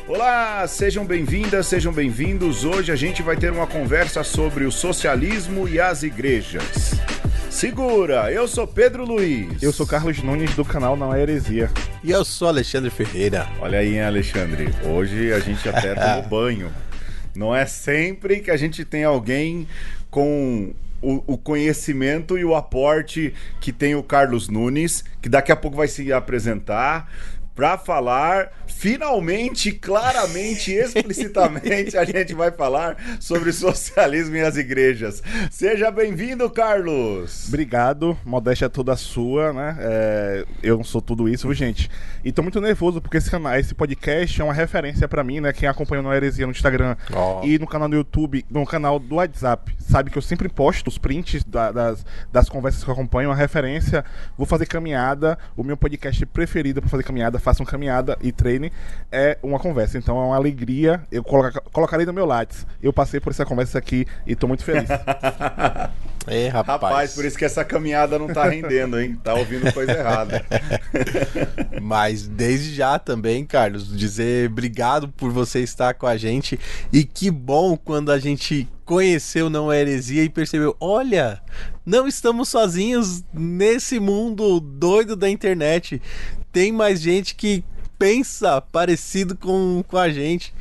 Olá, sejam bem-vindas, sejam bem-vindos. Hoje a gente vai ter uma conversa sobre o socialismo e as igrejas. Segura, eu sou Pedro Luiz. Eu sou Carlos Nunes, do canal Não é Heresia. E eu sou Alexandre Ferreira. Olha aí, hein, Alexandre, hoje a gente até tomou banho. Não é sempre que a gente tem alguém com o conhecimento e o aporte que tem o Carlos Nunes, que daqui a pouco vai se apresentar para falar, finalmente, claramente, explicitamente, a gente vai falar sobre socialismo e as igrejas. Seja bem-vindo, Carlos! Obrigado, modéstia toda sua, né? Eu não sou tudo isso, gente. E tô muito nervoso porque esse podcast é uma referência pra mim, né? Quem acompanha no Heresia no Instagram e no canal do YouTube, no canal do WhatsApp, sabe que eu sempre posto os prints das conversas que eu acompanho, uma referência. Vou fazer caminhada, o meu podcast preferido pra fazer caminhada, façam caminhada e treine, é uma conversa. Então é uma alegria, eu colocarei no meu Lattes. Eu passei por essa conversa aqui e tô muito feliz. Rapaz, por isso que essa caminhada não tá rendendo, hein? Tá ouvindo coisa errada. Mas desde já também, Carlos, dizer obrigado por você estar com a gente. E que bom quando a gente conheceu Não é Heresia e percebeu, olha, não estamos sozinhos nesse mundo doido da internet. Tem mais gente que pensa parecido com a gente.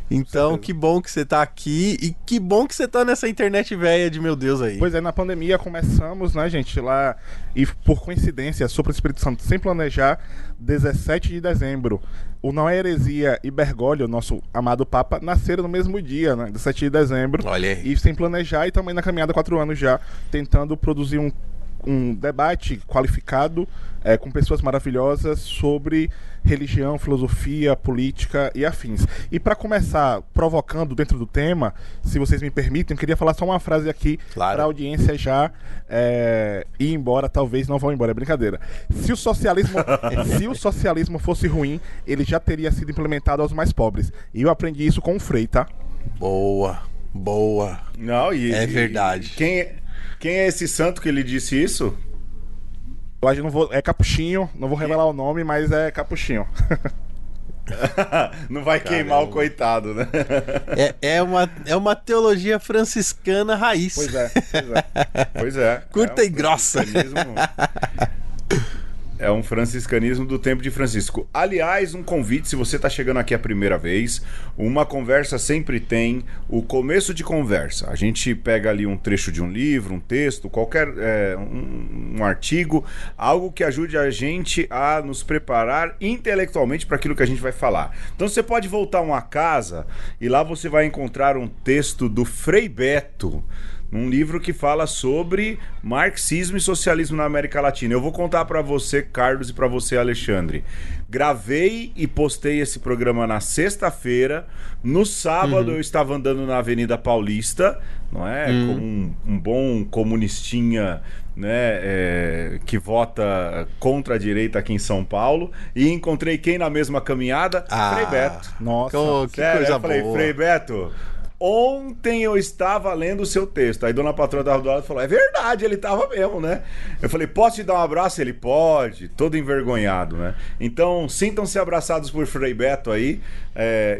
Então, que bom que você tá aqui e que bom que você tá nessa internet velha de meu Deus aí. Pois é, na pandemia começamos, né, gente, lá, e por coincidência, sobre o Espírito Santo, sem planejar, 17 de dezembro. O Não é Heresia e Bergoglio, nosso amado Papa, nasceram no mesmo dia, né, 17 de dezembro. Olha aí. E sem planejar, e também na caminhada há 4 anos já, tentando produzir um debate qualificado com pessoas maravilhosas sobre religião, filosofia, política e afins. E para começar provocando dentro do tema, se vocês me permitem, eu queria falar só uma frase aqui para a audiência já ir embora, talvez não vão embora, é brincadeira. Se o socialismo fosse ruim, ele já teria sido implementado aos mais pobres. E eu aprendi isso com o Frei, tá? Boa. Não, é verdade. Quem é esse santo que ele disse isso? Eu acho que não vou. É Capuchinho, não vou revelar o nome, mas é Capuchinho. Não vai queimar o coitado, né? É uma teologia franciscana raiz. Pois é. Curta e grossa. É um franciscanismo do tempo de Francisco. Aliás, um convite, se você está chegando aqui a primeira vez, uma conversa sempre tem o começo de conversa. A gente pega ali um trecho de um livro, um texto, qualquer um artigo, algo que ajude a gente a nos preparar intelectualmente para aquilo que a gente vai falar. Então você pode voltar uma casa e lá você vai encontrar um texto do Frei Beto, um livro que fala sobre marxismo e socialismo na América Latina. Eu vou contar para você, Carlos, e para você, Alexandre. Gravei e postei esse programa na sexta-feira. No sábado eu estava andando na Avenida Paulista, não é? Como um bom comunistinha, né, que vota contra a direita aqui em São Paulo, e encontrei quem na mesma caminhada? Frei Beto. Nossa, que coisa falei, boa. Frei Beto, ontem eu estava lendo o seu texto. Aí dona patroa da Rodolfo falou, é verdade, ele estava mesmo, né? Eu falei, posso te dar um abraço? Ele, pode, todo envergonhado, né? Então, sintam-se abraçados por Frei Beto aí,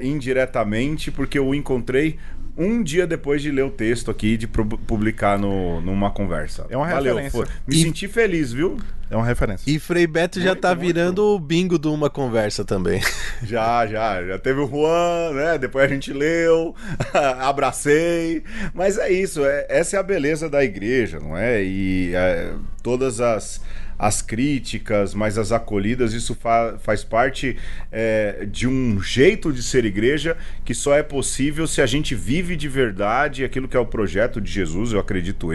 indiretamente, porque eu o encontrei um dia depois de ler o texto aqui, de publicar numa conversa. É uma referência. Me senti feliz, viu? É uma referência. E Frei Beto já tá virando o bingo de uma conversa também. Já teve o Juan, né? Depois a gente leu, abracei. Mas é isso, essa é a beleza da igreja, não é? E todas as críticas, mas as acolhidas, isso faz parte de um jeito de ser igreja que só é possível se a gente vive de verdade aquilo que é o projeto de Jesus, eu acredito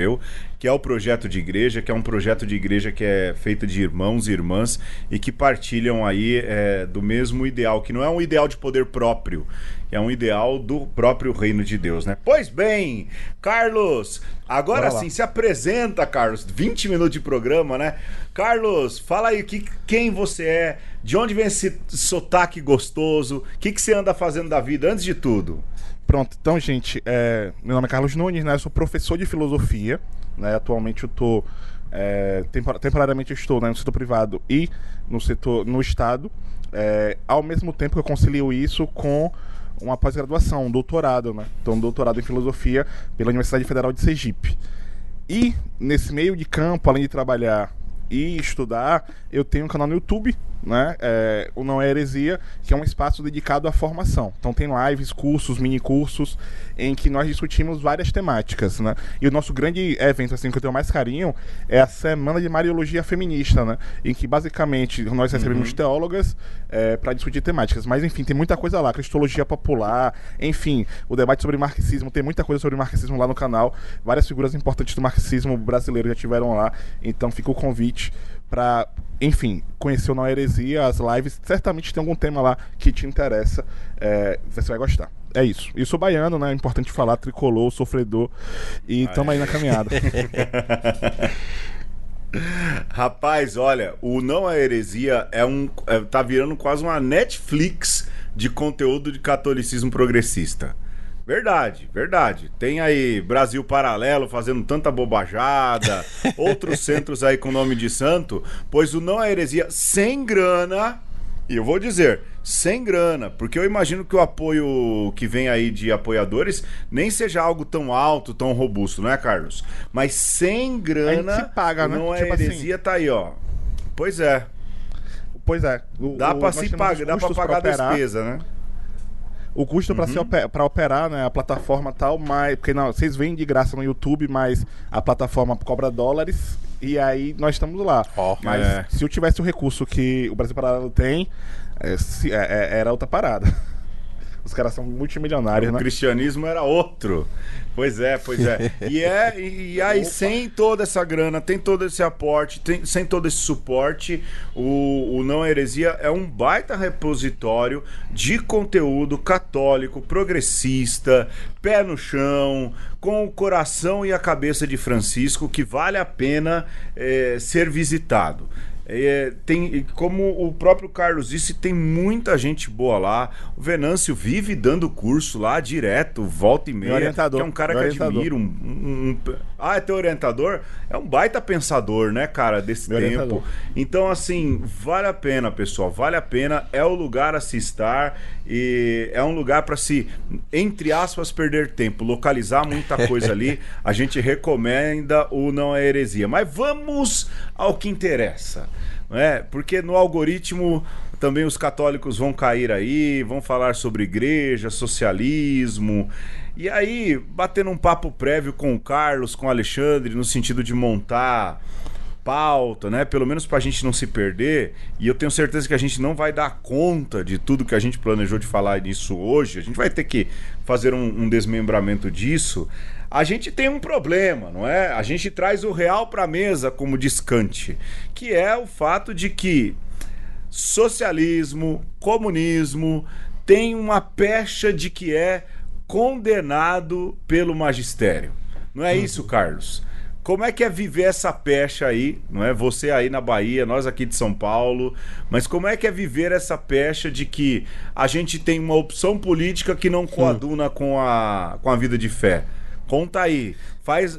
que é o projeto de igreja, que é um projeto de igreja que é feito de irmãos e irmãs e que partilham aí do mesmo ideal, que não é um ideal de poder próprio, é um ideal do próprio reino de Deus, né? Pois bem, Carlos, agora sim, se apresenta, Carlos, 20 minutos de programa, né? Carlos, fala aí quem você é, de onde vem esse sotaque gostoso, o que você anda fazendo da vida, antes de tudo? Pronto, então, gente, meu nome é Carlos Nunes, né? Eu sou professor de filosofia, né? Atualmente eu tô temporariamente eu estou, né, no setor privado e no Estado, ao mesmo tempo que eu concilio isso com uma pós-graduação, um doutorado, né? Então, um doutorado em filosofia pela Universidade Federal de Sergipe. E nesse meio de campo, além de trabalhar e estudar, eu tenho um canal no YouTube, né? O Não é Heresia, que é um espaço dedicado à formação. Então tem lives, cursos, mini cursos, em que nós discutimos várias temáticas, né? E o nosso grande evento, assim, que eu tenho mais carinho, é a Semana de Mariologia Feminista, né? Em que basicamente nós recebemos teólogas para discutir temáticas. Mas enfim, tem muita coisa lá, cristologia popular, enfim, o debate sobre marxismo, tem muita coisa sobre marxismo lá no canal. Várias figuras importantes do marxismo brasileiro já tiveram lá, então fica o convite para, enfim, conhecer o Não é Heresia, as lives. Certamente tem algum tema lá que te interessa, você vai gostar. É isso. E sou baiano, né? É importante falar, tricolor, sofredor. E estamos aí na caminhada. Rapaz, olha, o Não é Heresia tá virando quase uma Netflix de conteúdo de catolicismo progressista. Verdade, verdade. Tem aí Brasil Paralelo fazendo tanta bobajada, outros centros aí com nome de santo, pois o Não é Heresia sem grana, e eu vou dizer, sem grana, porque eu imagino que o apoio que vem aí de apoiadores nem seja algo tão alto, tão robusto, não é, Carlos? Mas sem grana, a gente se paga, né? Não é Heresia, assim, tá aí, ó. Pois é. Pois é. Dá pra se pagar, dá pra pagar a despesa, né? O custo para operar, né, a plataforma tal, mas porque não, vocês veem de graça no YouTube, mas a plataforma cobra dólares e aí nós estamos lá. Mas se eu tivesse o recurso que o Brasil Paralelo tem, era outra parada. Os caras são multimilionários, né? O cristianismo era outro. Pois é, pois é. E aí, sem toda essa grana, tem todo esse aporte, sem todo esse suporte, o Não é Heresia é um baita repositório de conteúdo católico, progressista, pé no chão, com o coração e a cabeça de Francisco, que vale a pena ser visitado. Como o próprio Carlos disse, tem muita gente boa lá. O Venâncio vive dando curso lá direto, volta e meia. Orientador, que é um cara que admiro. É teu orientador? É um baita pensador, né, cara, desse tempo. Orientador. Então, assim, vale a pena, pessoal. Vale a pena. É o lugar a se estar. E é um lugar para se, entre aspas, perder tempo. Localizar muita coisa ali. A gente recomenda o Não é Heresia. Mas vamos ao que interessa. Porque no algoritmo também os católicos vão cair aí, vão falar sobre igreja, socialismo, e aí batendo um papo prévio com o Carlos, com o Alexandre, no sentido de montar pauta, né? Pelo menos pra gente não se perder, e eu tenho certeza que a gente não vai dar conta de tudo que a gente planejou de falar nisso hoje, a gente vai ter que fazer um desmembramento disso. A gente tem um problema, não é? A gente traz o real para a mesa, como diz Kant, que é o fato de que socialismo, comunismo tem uma pecha de que é condenado pelo magistério. Não é isso, Carlos? Como é que é viver essa pecha aí, não é? Você aí na Bahia, nós aqui de São Paulo, mas como é que é viver essa pecha de que a gente tem uma opção política que não coaduna com a vida de fé? Conta aí, faz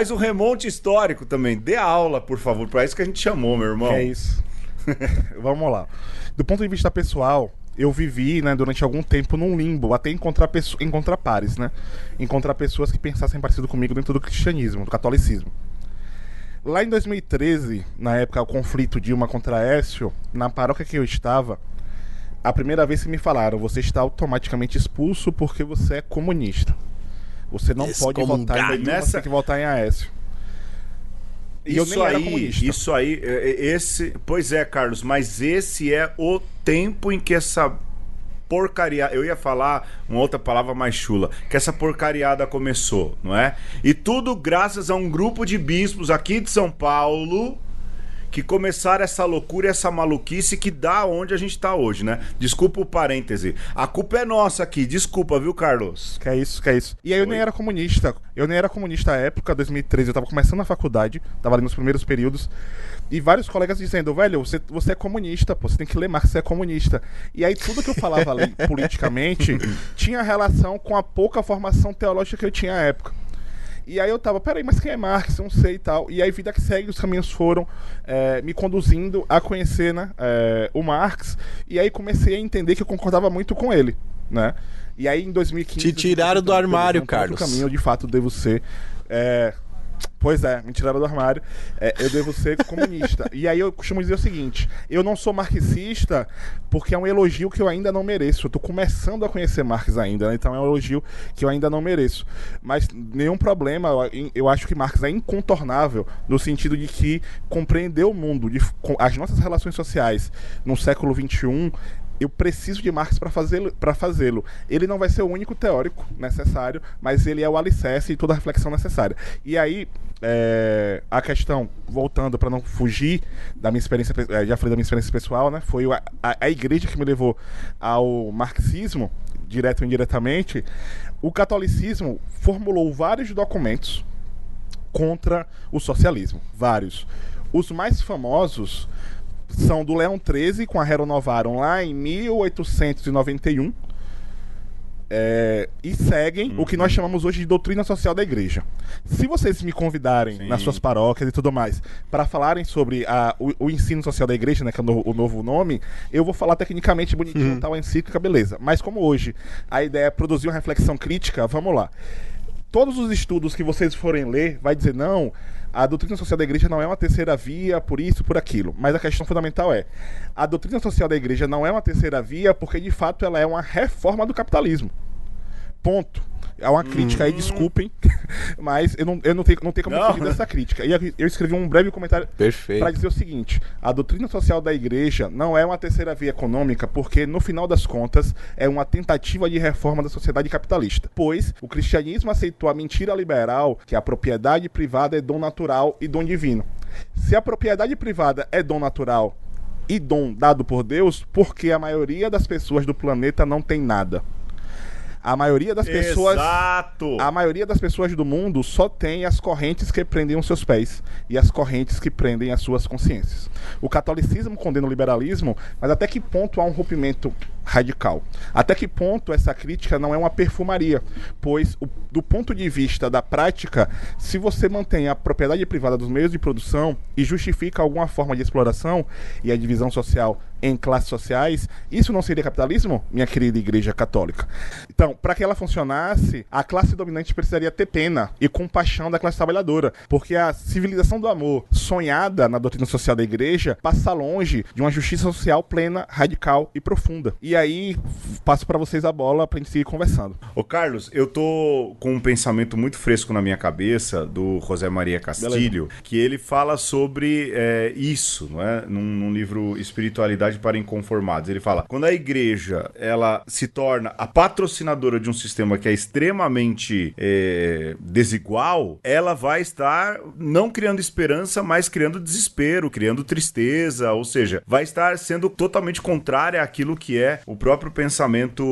o remonte histórico também, dê aula, por favor, para isso que a gente chamou, meu irmão. É isso. Vamos lá. Do ponto de vista pessoal, eu vivi, né, durante algum tempo num limbo, até encontrar pares, né? Encontrar pessoas que pensassem parecido comigo dentro do cristianismo, do catolicismo. Lá em 2013, na época, o conflito Dilma contra Aécio, na paróquia que eu estava, a primeira vez que me falaram, você está automaticamente expulso porque você é comunista. Você não pode votar em Dilma, você tem que votar em Aécio. E eu nem era comunista. Isso aí, pois é, Carlos, mas esse é o tempo em que essa porcaria, eu ia falar uma outra palavra mais chula, que essa porcariada começou, não é? E tudo graças a um grupo de bispos aqui de São Paulo que começaram essa loucura e essa maluquice que dá onde a gente tá hoje, né? Desculpa o parêntese. A culpa é nossa aqui, desculpa, viu, Carlos? Que é isso. E aí eu nem era comunista. Eu nem era comunista à época, 2013, eu tava começando a faculdade, tava ali nos primeiros períodos, e vários colegas dizendo, velho, você é comunista, pô, você tem que ler Marx, você é comunista. E aí tudo que eu falava ali, politicamente, tinha relação com a pouca formação teológica que eu tinha à época. E aí eu tava, peraí, mas quem é Marx? Eu não sei e tal. E aí, vida que segue, os caminhos foram me conduzindo a conhecer, né, o Marx. E aí comecei a entender que eu concordava muito com ele, né? E aí em 2015... Te tiraram do armário, Carlos. O caminho, eu de fato devo ser... Pois é, me tiraram do armário. Eu devo ser comunista. E aí eu costumo dizer o seguinte: eu não sou marxista porque é um elogio que eu ainda não mereço. Eu tô começando a conhecer Marx ainda, né? Então é um elogio que eu ainda não mereço. Mas nenhum problema, eu acho que Marx é incontornável no sentido de que compreender o mundo, as nossas relações sociais no século XXI. Eu preciso de Marx para fazê-lo. Ele não vai ser o único teórico necessário, mas ele é o alicerce e toda a reflexão necessária. E aí, a questão, voltando para não fugir da minha experiência, já falei da minha experiência pessoal, né? Foi a igreja que me levou ao marxismo, direto ou indiretamente. O catolicismo formulou vários documentos contra o socialismo. Vários. Os mais famosos são do Leão XIII, com a Rerum Novarum lá em 1891, e seguem o que nós chamamos hoje de doutrina social da igreja. Se vocês me convidarem nas suas paróquias e tudo mais para falarem sobre o ensino social da igreja, né, que é o novo nome, eu vou falar tecnicamente bonitinho, tal, encíclica, beleza. Mas como hoje a ideia é produzir uma reflexão crítica, vamos lá. Todos os estudos que vocês forem ler vai dizer, não, a doutrina social da igreja não é uma terceira via por isso, por aquilo. Mas a questão fundamental é, a doutrina social da igreja não é uma terceira via porque, de fato, ela é uma reforma do capitalismo. Ponto. É uma crítica aí, desculpem, mas eu não tenho como fugir dessa crítica. E eu escrevi um breve comentário para dizer o seguinte: a doutrina social da igreja não é uma terceira via econômica porque, no final das contas, é uma tentativa de reforma da sociedade capitalista. Pois o cristianismo aceitou a mentira liberal que a propriedade privada é dom natural e dom divino. Se a propriedade privada é dom natural e dom dado por Deus, por que a maioria das pessoas do planeta não tem nada? A maioria das pessoas... Exato! A maioria das pessoas do mundo só tem as correntes que prendem os seus pés e as correntes que prendem as suas consciências. O catolicismo condena o liberalismo, mas até que ponto há um rompimento radical? Até que ponto essa crítica não é uma perfumaria? Pois, do ponto de vista da prática, se você mantém a propriedade privada dos meios de produção e justifica alguma forma de exploração e a divisão social em classes sociais, isso não seria capitalismo, minha querida igreja católica? Então, para que ela funcionasse, a classe dominante precisaria ter pena e compaixão da classe trabalhadora, porque a civilização do amor sonhada na doutrina social da igreja passa longe de uma justiça social plena, radical e profunda. E aí, passo para vocês a bola pra gente seguir conversando. Ô Carlos, eu tô com um pensamento muito fresco na minha cabeça do José Maria Castilho, que ele fala sobre isso, não é? Num livro Espiritualidade para Inconformados. Ele fala, quando a igreja ela se torna a patrocinadora de um sistema que é extremamente desigual, ela vai estar não criando esperança, mas criando desespero, criando tristeza, ou seja, vai estar sendo totalmente contrária àquilo que é o próprio pensamento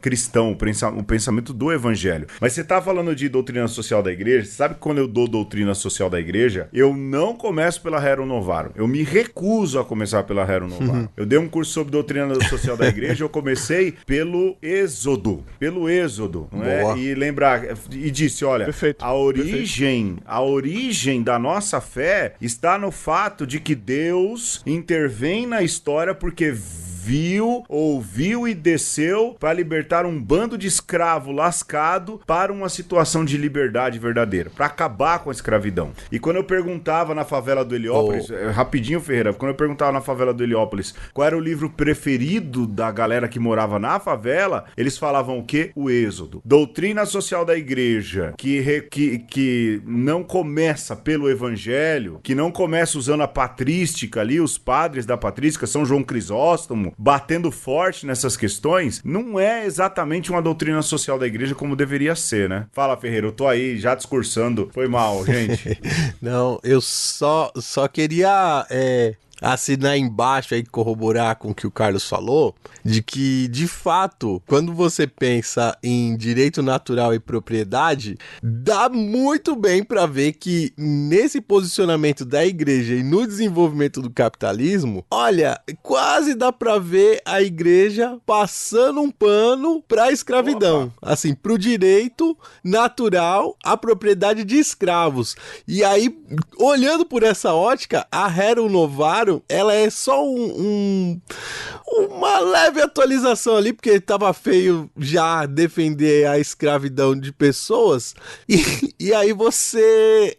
cristão, o pensamento do evangelho. Mas você tá falando de doutrina social da igreja, você sabe que quando eu dou doutrina social da igreja, eu não começo pela Rerum Novarum, eu me recuso a começar pela Rerum Novarum. Eu dei um curso sobre doutrina social da igreja, eu comecei pelo Êxodo, não é? E lembrar, e disse, olha, perfeito, a origem da nossa fé está no fato de que Deus intervém na história porque viu, ouviu e desceu para libertar um bando de escravo lascado para uma situação de liberdade verdadeira, para acabar com a escravidão. E quando eu perguntava na favela do Heliópolis, rapidinho, Ferreira, quando eu perguntava na favela do Heliópolis qual era o livro preferido da galera que morava na favela, eles falavam o quê? O Êxodo. Doutrina social da igreja, que não começa pelo evangelho, que não começa usando a patrística ali, os padres da patrística, São João Crisóstomo, batendo forte nessas questões, não é exatamente uma doutrina social da igreja como deveria ser, né? Fala, Ferreira, eu tô aí já discursando. Foi mal, gente. Não, eu só queria assinar embaixo aí, corroborar com o que o Carlos falou, de que, de fato, quando você pensa em direito natural e propriedade, dá muito bem para ver que nesse posicionamento da igreja e no desenvolvimento do capitalismo, olha, quase dá para ver a igreja passando um pano para a escravidão, assim, para o direito natural à propriedade de escravos. E aí, olhando por essa ótica, a Rerum Novarum, ela é só uma leve atualização ali, porque tava feio já defender a escravidão de pessoas, e aí você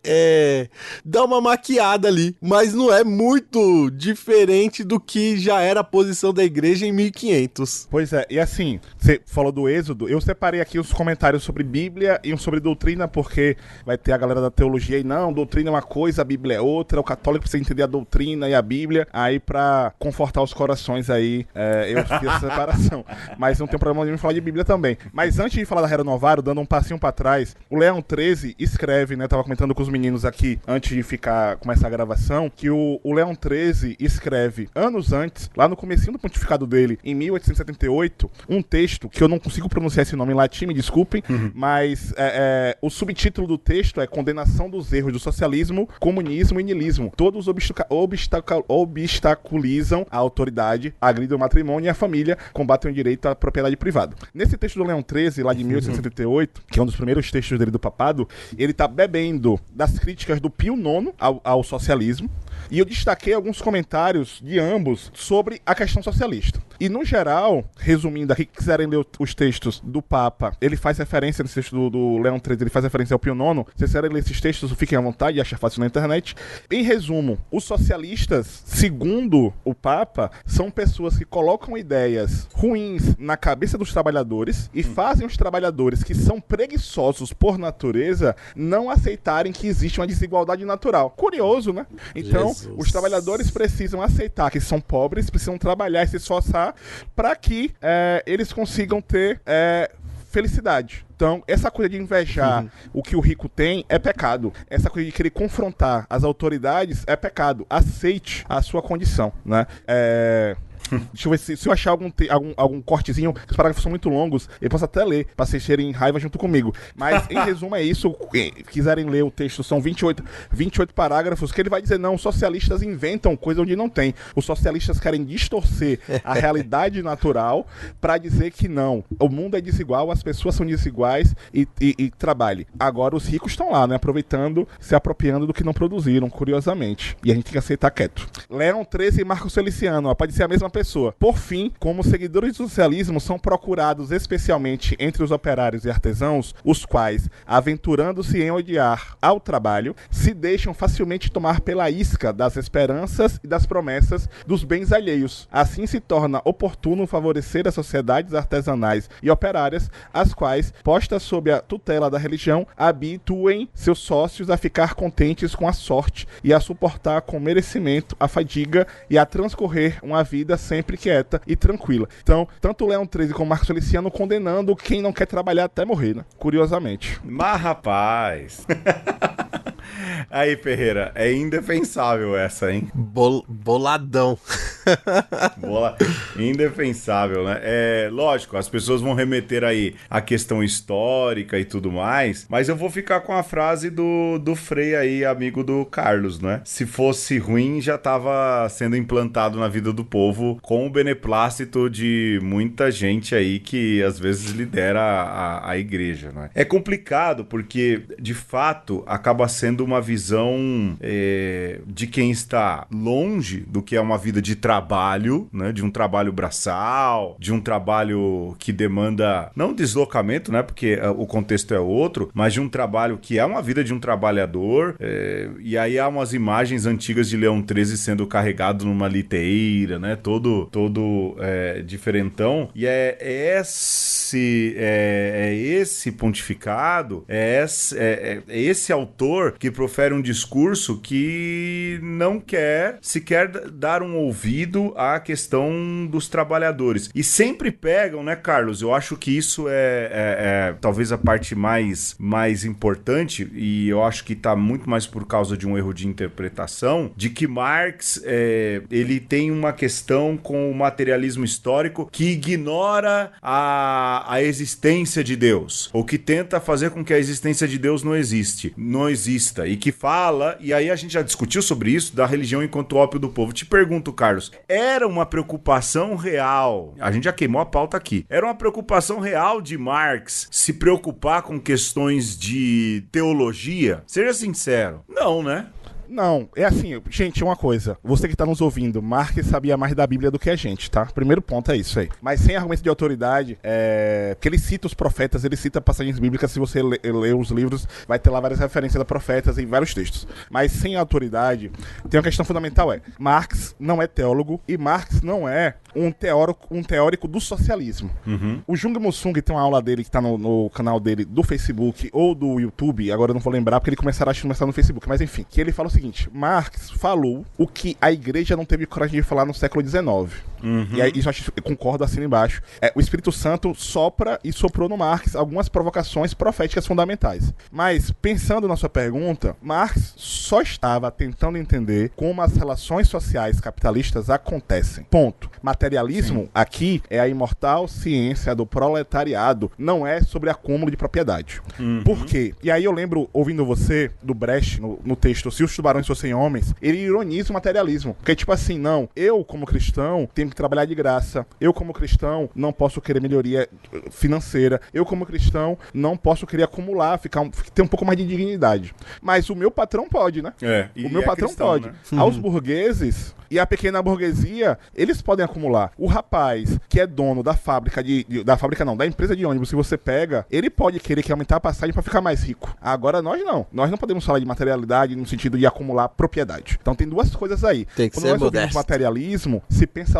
dá uma maquiada ali, mas não é muito diferente do que já era a posição da igreja em 1500. Pois é, e assim, você falou do Êxodo, eu separei aqui os comentários sobre Bíblia e um sobre doutrina, porque vai ter a galera da teologia aí, não, doutrina é uma coisa, a Bíblia é outra, o católico precisa entender a doutrina e a Bíblia, aí pra confortar os corações aí, eu fiz essa separação. Mas não tem problema nenhum em falar de Bíblia também. Mas antes de falar da Rerum Novarum, dando um passinho pra trás, o Leão 13 escreve, né, tava comentando com os meninos aqui, antes de começar a gravação, que o Leão 13 escreve, anos antes, lá no comecinho do pontificado dele, em 1878, um texto, que eu não consigo pronunciar esse nome em latim, me desculpem, mas o subtítulo do texto é Condenação dos Erros do Socialismo, Comunismo e Niilismo. Todos obstaculizam a autoridade, agridem o matrimônio e a família, combatem o direito à propriedade privada. Nesse texto do Leão 13, lá de 1878, que é um dos primeiros textos dele do papado, ele tá bebendo das críticas do Pio IX ao socialismo, e eu destaquei alguns comentários de ambos sobre a questão socialista. E, no geral, resumindo aqui, que quiserem ler os textos do Papa, ele faz referência, nesse texto do Leão 13, ele faz referência ao Pio IX. Se vocês quiserem ler esses textos, fiquem à vontade, acha fácil na internet. Em resumo, os socialistas, segundo o Papa, são pessoas que colocam ideias ruins na cabeça dos trabalhadores e fazem os trabalhadores, que são preguiçosos por natureza, não aceitarem que existe uma desigualdade natural. Curioso, né? Então, os trabalhadores precisam aceitar que são pobres, precisam trabalhar e se esforçar para que eles consigam ter felicidade. Então, essa coisa de invejar o que o rico tem é pecado. Essa coisa de querer confrontar as autoridades é pecado. Aceite a sua condição, né? Deixa eu ver se eu achar algum cortezinho, os parágrafos são muito longos, eu posso até ler, pra vocês terem raiva junto comigo. Mas, em resumo, é isso. Quiserem ler o texto, são 28 parágrafos, que ele vai dizer, não, os socialistas inventam coisa onde não tem. Os socialistas querem distorcer a realidade natural pra dizer que não, o mundo é desigual, as pessoas são desiguais e trabalhe. Agora, os ricos estão lá, né, aproveitando, se apropriando do que não produziram, curiosamente. E a gente tem que aceitar quieto. Leão 13 e Marcos Feliciano, pode ser a mesma pessoa. Por fim, como seguidores do socialismo são procurados especialmente entre os operários e artesãos, os quais, aventurando-se em odiar ao trabalho, se deixam facilmente tomar pela isca das esperanças e das promessas dos bens alheios. Assim se torna oportuno favorecer as sociedades artesanais e operárias, as quais, postas sob a tutela da religião, habituem seus sócios a ficar contentes com a sorte e a suportar com merecimento a fadiga e a transcorrer uma vida sempre quieta e tranquila. Então, tanto o Leão 13 como o Marcos Feliciano condenando quem não quer trabalhar até morrer, né? Curiosamente. Mas, rapaz... Aí, Ferreira, é indefensável essa, hein? Boladão. Indefensável, né? Lógico, as pessoas vão remeter aí a questão histórica e tudo mais, mas eu vou ficar com a frase do Frei aí, amigo do Carlos, né? Se fosse ruim, já estava sendo implantado na vida do povo com o beneplácito de muita gente aí que às vezes lidera a igreja, né? É complicado porque, de fato, acaba sendo uma visão de quem está longe do que é uma vida de trabalho, né? De um trabalho braçal, de um trabalho que demanda, não deslocamento, né? Porque o contexto é outro, mas de um trabalho que é uma vida de um trabalhador, e aí há umas imagens antigas de Leão 13 sendo carregado numa liteira, né? Todo diferentão, e é esse esse pontificado, é esse autor que profere um discurso que não quer sequer dar um ouvido à questão dos trabalhadores. E sempre pegam, né, Carlos? Eu acho que isso é talvez a parte mais importante, e eu acho que está muito mais por causa de um erro de interpretação, de que Marx ele tem uma questão com o materialismo histórico que ignora a existência de Deus, ou que tenta fazer com que a existência de Deus não exista, e que fala, e aí a gente já discutiu sobre isso, da religião enquanto ópio do povo. Te pergunto, Carlos, era uma preocupação real, a gente já queimou a pauta aqui, era uma preocupação real de Marx se preocupar com questões de teologia? Seja sincero. Não, né? Não, é assim, gente, uma coisa. Você que tá nos ouvindo, Marx sabia mais da Bíblia do que a gente, tá? Primeiro ponto é isso aí. Mas sem argumento de autoridade, porque ele cita os profetas, ele cita passagens bíblicas, se você ler os livros, vai ter lá várias referências a profetas em vários textos. Mas sem autoridade, tem uma questão fundamental, Marx não é teólogo e Marx não é um teórico do socialismo. Uhum. O Jung Musung tem uma aula dele que tá no canal dele do Facebook ou do YouTube, agora eu não vou lembrar porque ele começará no Facebook, mas enfim, que ele fala o seguinte: Marx falou o que a igreja não teve coragem de falar no século XIX. Uhum. E aí, isso eu concordo, assim embaixo. O Espírito Santo sopra e soprou no Marx algumas provocações proféticas fundamentais. Mas, pensando na sua pergunta, Marx só estava tentando entender como as relações sociais capitalistas acontecem. Ponto. Materialismo, sim, aqui é a imortal ciência do proletariado, não é sobre acúmulo de propriedade. Uhum. Por quê? E aí eu lembro, ouvindo você, do Brecht, no texto Se os Tubarões Fossem Homens, ele ironiza o materialismo. Porque, tipo assim, não, eu como cristão tenho que trabalhar de graça, eu como cristão não posso querer melhoria financeira, eu como cristão não posso querer acumular, ter um pouco mais de dignidade. Mas o meu patrão pode, né? O meu patrão cristão, pode. Né? Aos burgueses e a pequena burguesia, eles podem acumular. O rapaz que é dono da fábrica da empresa de ônibus que você pega, ele pode querer que aumentar a passagem para ficar mais rico. Agora nós não. Nós não podemos falar de materialidade no sentido de acumular propriedade. Então tem duas coisas aí. Tem que ser modesto. Materialismo, você pensa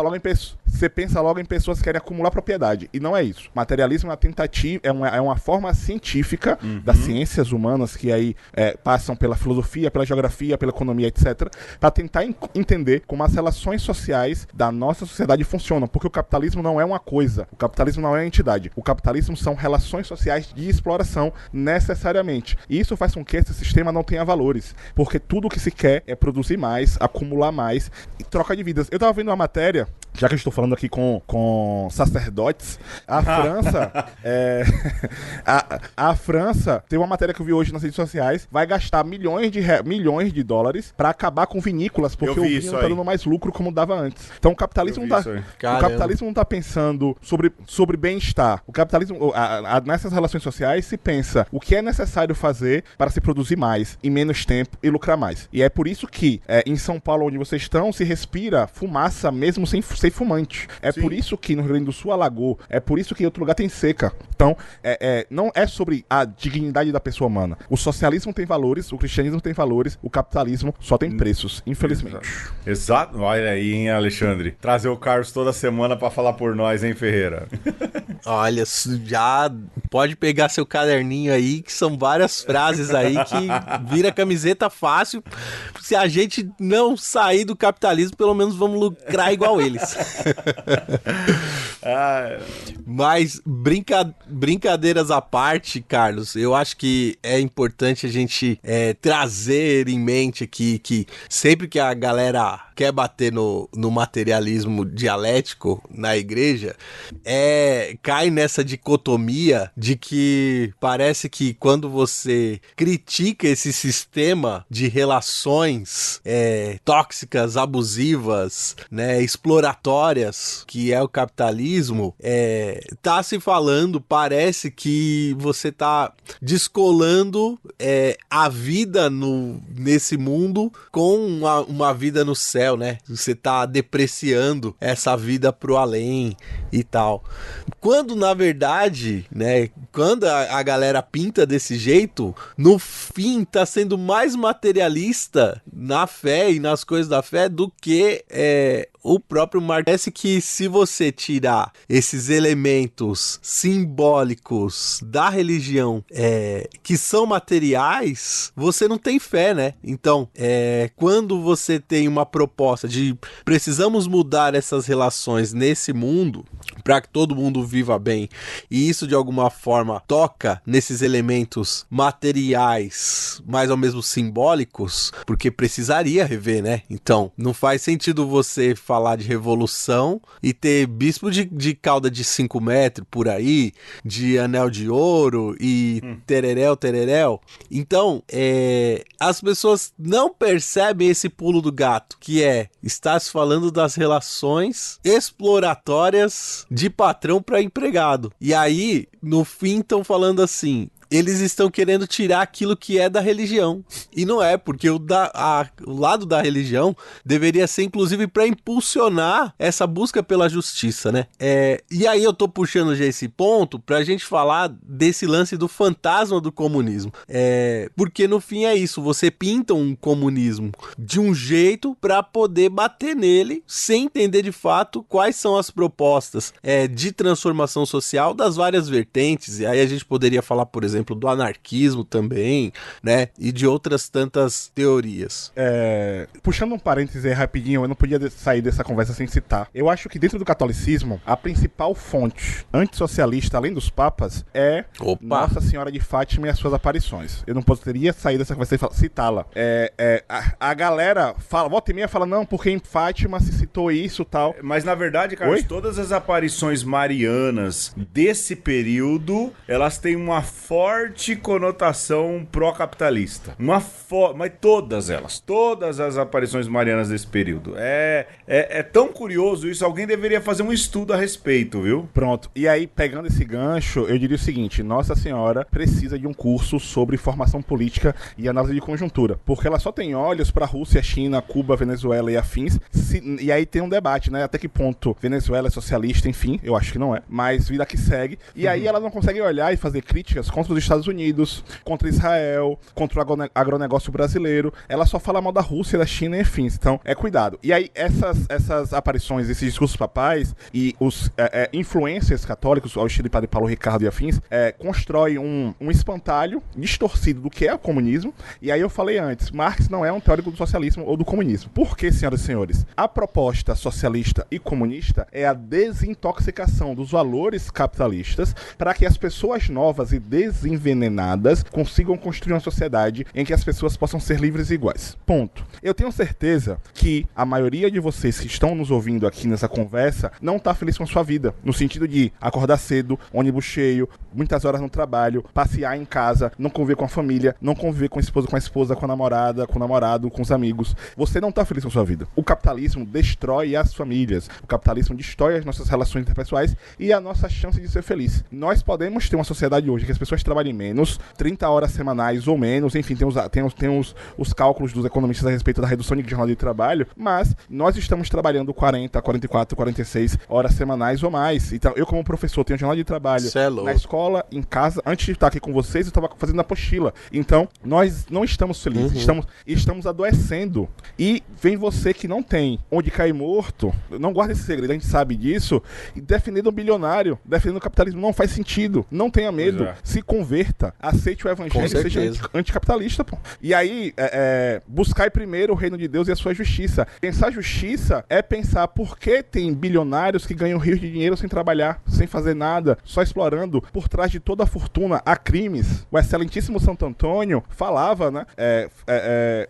logo em pessoas que querem acumular propriedade. E não é isso. Materialismo é uma tentativa, é uma forma científica das ciências humanas que aí passam pela filosofia, pela geografia, pela economia, etc., para tentar entender como as relações sociais da nossa sociedade funcionam. Porque o capitalismo não é uma coisa. O capitalismo não é uma entidade. O capitalismo são relações sociais de exploração, necessariamente. E isso faz com que esse sistema não tenha valores. Porque tudo o que se quer é produzir mais, acumular mais e troca de vidas. Eu tava vendo uma matéria, já que eu estou falando aqui com sacerdotes, a França a França tem uma matéria que eu vi hoje nas redes sociais, vai gastar milhões de dólares para acabar com vinícolas, porque o vinho não tá dando mais lucro como dava antes. Então o capitalismo não tá pensando sobre bem-estar. O capitalismo, nessas relações sociais se pensa o que é necessário fazer para se produzir mais, em menos tempo e lucrar mais. E é por isso que em São Paulo, onde vocês estão, se respira fumaça mesmo sem ser fumante. Sim. Por isso que no Rio Grande do Sul alagou. É por isso que em outro lugar tem seca. Então, não é sobre a dignidade da pessoa humana. O socialismo tem valores, o cristianismo tem valores, o capitalismo só tem preços, infelizmente. Exato. Olha aí, hein, Alexandre? Trazer o Carlos toda semana pra falar por nós, hein, Ferreira? Olha, já pode pegar seu caderninho aí, que são várias frases aí que vira camiseta fácil. Se a gente não sair do capitalismo, pelo menos vamos lucrar igual eles. Mas brincadeiras à parte, Carlos, eu acho que é importante a gente trazer em mente aqui que sempre que a galera quer bater no materialismo dialético na igreja, cai nessa dicotomia de que parece que quando você critica esse sistema de relações tóxicas, abusivas, né, exploratórias, que é o capitalismo, tá se falando, parece que você tá descolando a vida nesse mundo com uma vida no céu, né? Você tá depreciando essa vida pro além e tal. Quando, na verdade, né, quando a galera pinta desse jeito, no fim tá sendo mais materialista na fé e nas coisas da fé do que o próprio Marx parece que se você tirar esses elementos simbólicos da religião que são materiais, você não tem fé, né? Então, quando você tem uma proposta de precisamos mudar essas relações nesse mundo para que todo mundo viva bem, e isso de alguma forma toca nesses elementos materiais, mas ao mesmo simbólicos, porque precisaria rever, né? Então, não faz sentido você falar de revolução e ter bispo de cauda de 5 metros por aí, de anel de ouro e tereréu. Então, as pessoas não percebem esse pulo do gato, que está se falando das relações exploratórias de patrão para empregado. E aí, no fim, estão falando assim: eles estão querendo tirar aquilo que é da religião. E não é, porque o lado da religião deveria ser, inclusive, para impulsionar essa busca pela justiça, né? E aí eu tô puxando já esse ponto pra gente falar desse lance do fantasma do comunismo. Porque no fim é isso, você pinta um comunismo de um jeito pra poder bater nele, sem entender de fato quais são as propostas de transformação social das várias vertentes. E aí a gente poderia falar, por exemplo, do anarquismo também, né? E de outras tantas teorias. Puxando um parêntese aí rapidinho, eu não podia sair dessa conversa sem citar. Eu acho que dentro do catolicismo, a principal fonte antissocialista, além dos papas, é Nossa Senhora de Fátima e as suas aparições. Eu não poderia sair dessa conversa sem citá-la. A galera fala, volta e meia fala, não, porque em Fátima se citou isso e tal. Mas na verdade, Carlos, todas as aparições marianas desse período, elas têm uma forte conotação pró-capitalista. Mas todas as aparições marianas desse período. É tão curioso isso, alguém deveria fazer um estudo a respeito, viu? Pronto. E aí, pegando esse gancho, eu diria o seguinte: Nossa Senhora precisa de um curso sobre formação política e análise de conjuntura, porque ela só tem olhos para Rússia, China, Cuba, Venezuela e afins. E aí tem um debate, né? Até que ponto Venezuela é socialista, enfim, eu acho que não é, mas vida que segue. E aí ela não consegue olhar e fazer críticas contra os Estados Unidos, contra Israel, contra o agronegócio brasileiro. Ela só fala mal da Rússia, da China e afins. Então, cuidado. E aí, essas aparições, esses discursos papais e os influencers católicos, ao estilo de Padre Paulo Ricardo e afins, constroem um espantalho distorcido do que é o comunismo. E aí eu falei antes, Marx não é um teórico do socialismo ou do comunismo. Por quê, senhoras e senhores? A proposta socialista e comunista é a desintoxicação dos valores capitalistas para que as pessoas novas e desenvenenadas consigam construir uma sociedade em que as pessoas possam ser livres e iguais. Ponto. Eu tenho certeza que a maioria de vocês que estão nos ouvindo aqui nessa conversa não está feliz com a sua vida, no sentido de acordar cedo, ônibus cheio, muitas horas no trabalho, passear em casa, não conviver com a família, não conviver com a esposa, com a namorada, com o namorado, com os amigos. Você não está feliz com a sua vida. O capitalismo destrói as famílias. O capitalismo destrói as nossas relações interpessoais e a nossa chance de ser feliz. Nós podemos ter uma sociedade hoje que as pessoas trabalhem menos, 30 horas semanais ou menos, enfim, tem os cálculos dos economistas a respeito da redução de jornada de trabalho, mas nós estamos trabalhando 40, 44, 46 horas semanais ou mais. Então, eu como professor tenho jornada de trabalho na escola, em casa. Antes de estar aqui com vocês, eu estava fazendo apostila. Então, nós não estamos felizes, estamos adoecendo. E vem você que não tem onde cair morto, não guarda esse segredo, a gente sabe disso, e defendendo o bilionário, defendendo o capitalismo, não faz sentido. Não tenha medo, se converta, aceite o evangelho, seja anticapitalista, pô. E aí, buscai primeiro o reino de Deus e a sua justiça. Pensar justiça é pensar por que tem bilionários que ganham rios de dinheiro sem trabalhar, sem fazer nada, só explorando. Por trás de toda a fortuna há crimes. O excelentíssimo Santo Antônio falava, né?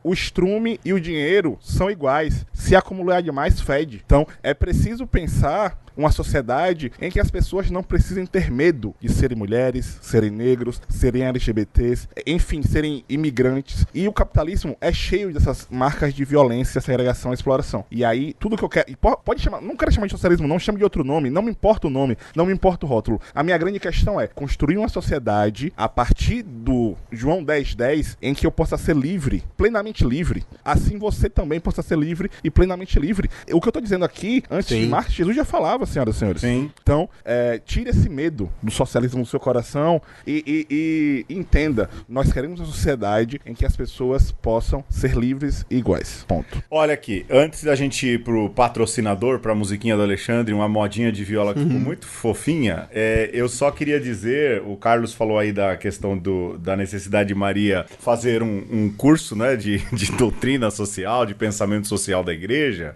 O estrume e o dinheiro são iguais. Se acumular demais, fede. Então, é preciso pensar uma sociedade em que as pessoas não precisem ter medo de serem mulheres, serem negros, serem LGBTs, enfim, serem imigrantes. E o capitalismo é cheio dessas marcas de violência, segregação e exploração. E aí, tudo que eu quero... Pode chamar... Não quero chamar de socialismo, não chame de outro nome. Não me importa o nome, não me importa o rótulo. A minha grande questão é construir uma sociedade a partir do João 10:10 em que eu possa ser livre, plenamente livre. Assim você também possa ser livre e plenamente livre. O que eu tô dizendo aqui, antes Sim. de Marx, Jesus já falava, senhoras e senhores. Sim. Então, tire esse medo do socialismo do seu coração e entenda, nós queremos uma sociedade em que as pessoas possam ser livres e iguais. Ponto. Olha aqui, antes da gente ir pro patrocinador, pra musiquinha do Alexandre, uma modinha de viola que ficou muito fofinha, eu só queria dizer, o Carlos falou aí da questão da necessidade de Maria fazer um curso, né, de doutrina social, de pensamento social da igreja.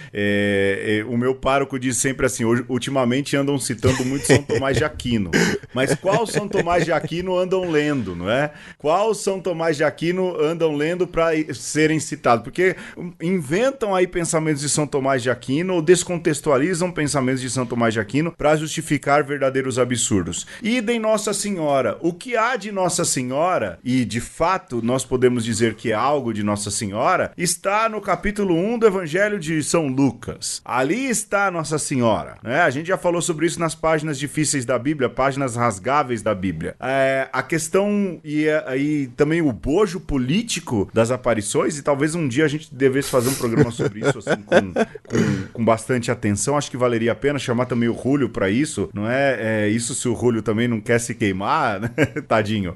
O meu pároco diz sempre assim, ultimamente andam citando muito São Tomás de Aquino, mas qual São Tomás de Aquino andam lendo, não é? Qual São Tomás de Aquino andam lendo para serem citados? Porque inventam aí pensamentos de São Tomás de Aquino ou descontextualizam pensamentos de São Tomás de Aquino para justificar verdadeiros absurdos. Idem Nossa Senhora. O que há de Nossa Senhora, e de fato nós podemos dizer que é algo de Nossa Senhora, está no capítulo 1 do Evangelho de São Lucas. Ali está Nossa Senhora, né? A gente já falou sobre isso nas páginas difíceis da Bíblia, páginas rasgáveis da Bíblia. A questão e também o bojo político das aparições, e talvez um dia a gente devesse fazer um programa sobre isso, assim, com bastante atenção. Acho que valeria a pena chamar também o Rúlio para isso, não é? Isso se o Rúlio também não quer se queimar, né? Tadinho.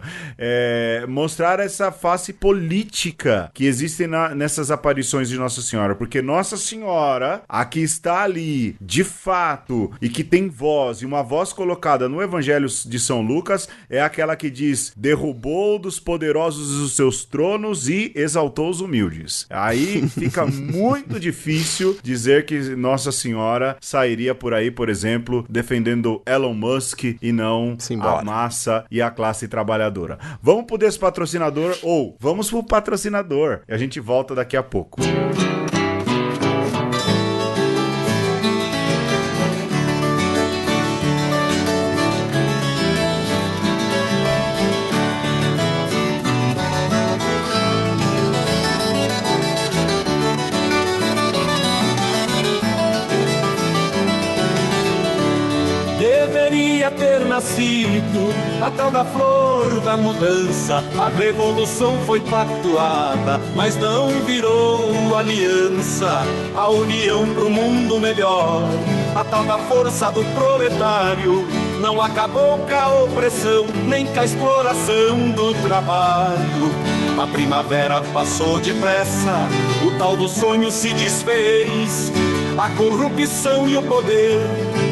Mostrar essa face política que existe nessas aparições de Nossa Senhora, porque Nossa Senhora, a que está ali, de fato, e que tem voz, e uma voz colocada no Evangelho de São Lucas, é aquela que diz, derrubou dos poderosos os seus tronos e exaltou os humildes. Aí fica muito difícil dizer que Nossa Senhora sairia por aí, por exemplo, defendendo Elon Musk e não a massa e a classe trabalhadora. Vamos pro despatrocinador, ou vamos pro patrocinador, e a gente volta daqui a pouco. Ter nascido a tal da flor da mudança. A revolução foi pactuada, mas não virou aliança. A união pro mundo melhor, a tal da força do proletário, não acabou com a opressão, nem com a exploração do trabalho. A primavera passou depressa, o tal do sonho se desfez. A corrupção e o poder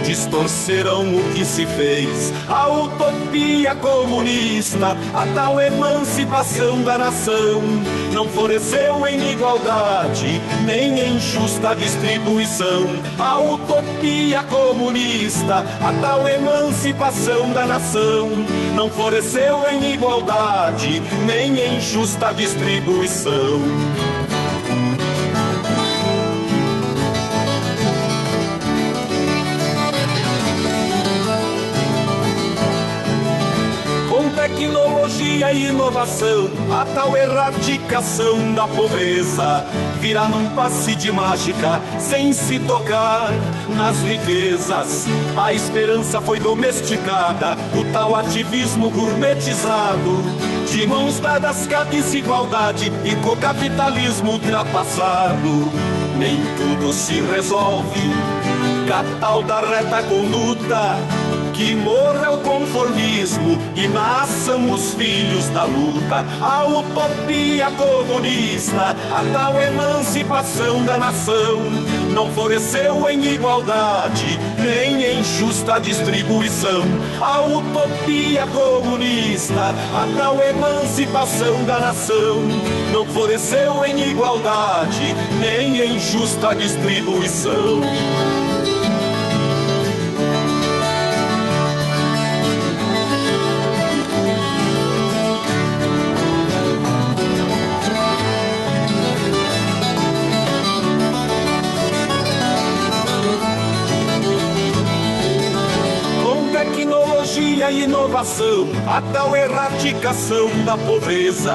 distorcerão o que se fez. A utopia comunista, a tal emancipação da nação, não floresceu em igualdade, nem em justa distribuição. A utopia comunista, a tal emancipação da nação, não floresceu em igualdade, nem em justa distribuição. Tecnologia e inovação, a tal erradicação da pobreza virá num passe de mágica, sem se tocar nas riquezas. A esperança foi domesticada, o tal ativismo gourmetizado, de mãos dadas com a desigualdade e com o capitalismo ultrapassado. Nem tudo se resolve com a tal da reta conduta, que morra o conformismo e nasçam os filhos da luta. A utopia comunista, a tal emancipação da nação, não floresceu em igualdade, nem em justa distribuição. A utopia comunista, a tal emancipação da nação, não floresceu em igualdade, nem em justa distribuição. E inovação, a tal erradicação da pobreza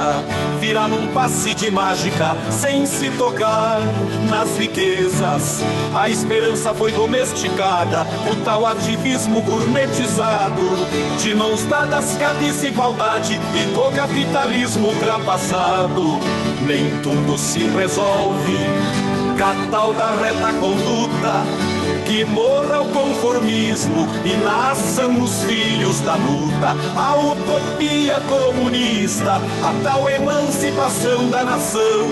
virá num passe de mágica, sem se tocar nas riquezas. A esperança foi domesticada, o tal ativismo gourmetizado, de mãos dadas com a desigualdade e com o capitalismo ultrapassado. Nem tudo se resolve catal da reta conduta, que morra o conformismo e nasçam os filhos da luta. A utopia comunista, a tal emancipação da nação,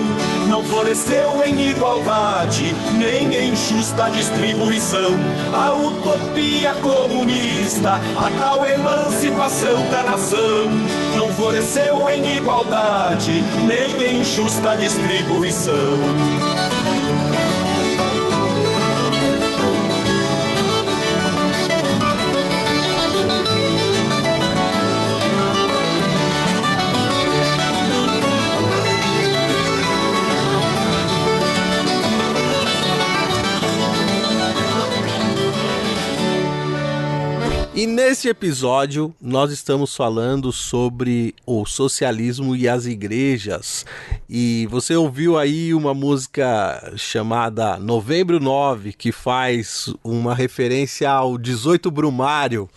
não floresceu em igualdade, nem em justa distribuição. A utopia comunista, a tal emancipação da nação, não floresceu em igualdade, nem em justa distribuição. E nesse episódio nós estamos falando sobre o socialismo e as igrejas. E você ouviu aí uma música chamada Novembro 9, que faz uma referência ao 18 Brumário,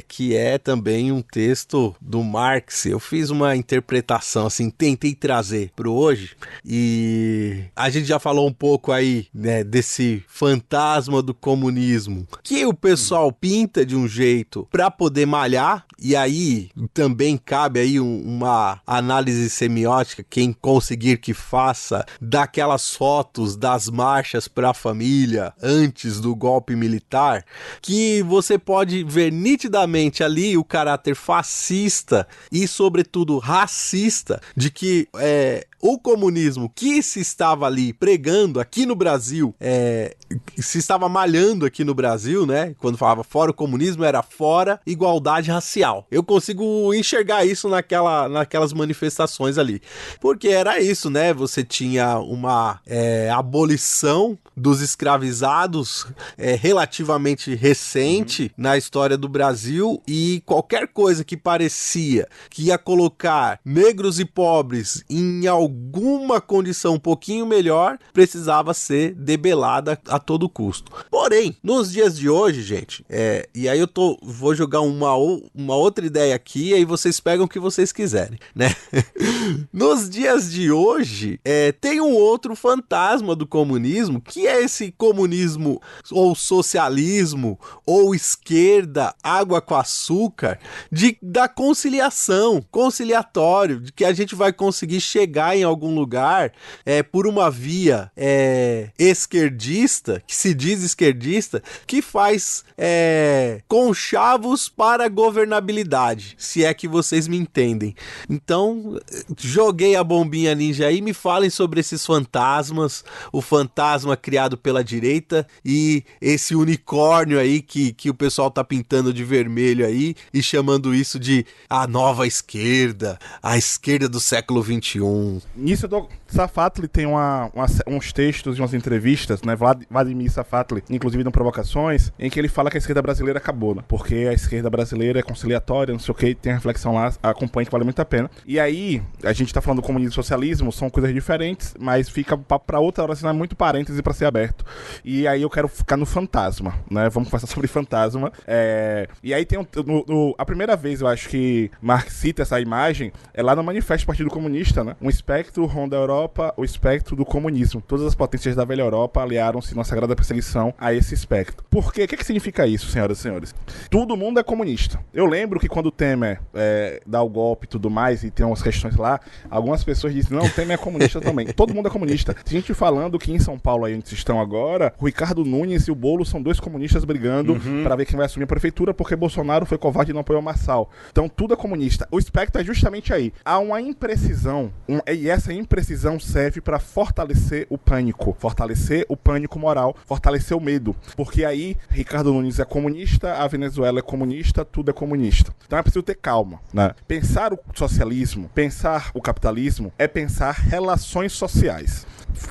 que é também um texto do Marx. Eu fiz uma interpretação, assim, tentei trazer para hoje. E a gente já falou um pouco aí, né, desse fantasma do comunismo, que o pessoal pinta de um jeito para poder malhar, e aí também cabe aí uma análise semiótica, quem conseguir que faça, daquelas fotos das marchas para a família antes do golpe militar, que você pode ver nitidamente ali o caráter fascista e sobretudo racista de que o comunismo que se estava ali pregando aqui no Brasil, se estava malhando aqui no Brasil, né? Quando falava fora o comunismo, era fora igualdade racial. Eu consigo enxergar isso naquelas manifestações ali. Porque era isso, né? Você tinha uma abolição dos escravizados relativamente recente na história do Brasil, e qualquer coisa que parecia que ia colocar negros e pobres em alguma condição um pouquinho melhor, precisava ser debelada a todo custo. Porém, nos dias de hoje, gente, e aí eu vou jogar uma outra ideia aqui, e aí vocês pegam o que vocês quiserem, né? Nos dias de hoje, tem um outro fantasma do comunismo, que é esse comunismo ou socialismo ou esquerda, água com açúcar, da conciliatório, de que a gente vai conseguir chegar em algum lugar por uma via esquerdista, que se diz esquerdista, que faz conchavos para a governabilidade, se é que vocês me entendem. Então, joguei a bombinha ninja aí, me falem sobre esses fantasmas, o fantasma criado pela direita e esse unicórnio aí que o pessoal tá pintando de vermelho aí e chamando isso de a nova esquerda, a esquerda do século XXI. Nisso, Safatli tem uns textos e umas entrevistas, né? Vladimir Safatli, inclusive em Provocações, em que ele fala que a esquerda brasileira acabou, né? Porque a esquerda brasileira é conciliatória, não sei o que, tem a reflexão lá, acompanha, que vale muito a pena. E aí, a gente tá falando do comunismo e socialismo, são coisas diferentes, mas fica pra outra hora, assim, é muito parêntese pra ser aberto. E aí eu quero ficar no fantasma, né? Vamos conversar sobre fantasma. E aí tem a primeira vez, eu acho que Marx cita essa imagem, é lá no Manifesto do Partido Comunista, né? Um espectro ronda a Europa, o espectro do comunismo. Todas as potências da velha Europa aliaram-se na sagrada perseguição a esse espectro. Por quê? O que significa isso, senhoras e senhores? Todo mundo é comunista. Eu lembro que quando o Temer dá o golpe e tudo mais, e tem umas questões lá, algumas pessoas dizem, não, o Temer é comunista também. Todo mundo é comunista. Tem gente falando que em São Paulo, aí onde vocês estão agora, o Ricardo Nunes e o Boulos são dois comunistas brigando para ver quem vai assumir a prefeitura, porque Bolsonaro foi covarde e não apoiou o Marçal. Então tudo é comunista. O espectro é justamente aí. Há uma imprecisão, e essa imprecisão serve para fortalecer o pânico moral, fortalecer o medo. Porque aí, Ricardo Nunes é comunista, a Venezuela é comunista, tudo é comunista. Então é preciso ter calma, né? Pensar o socialismo, pensar o capitalismo, é pensar relações sociais.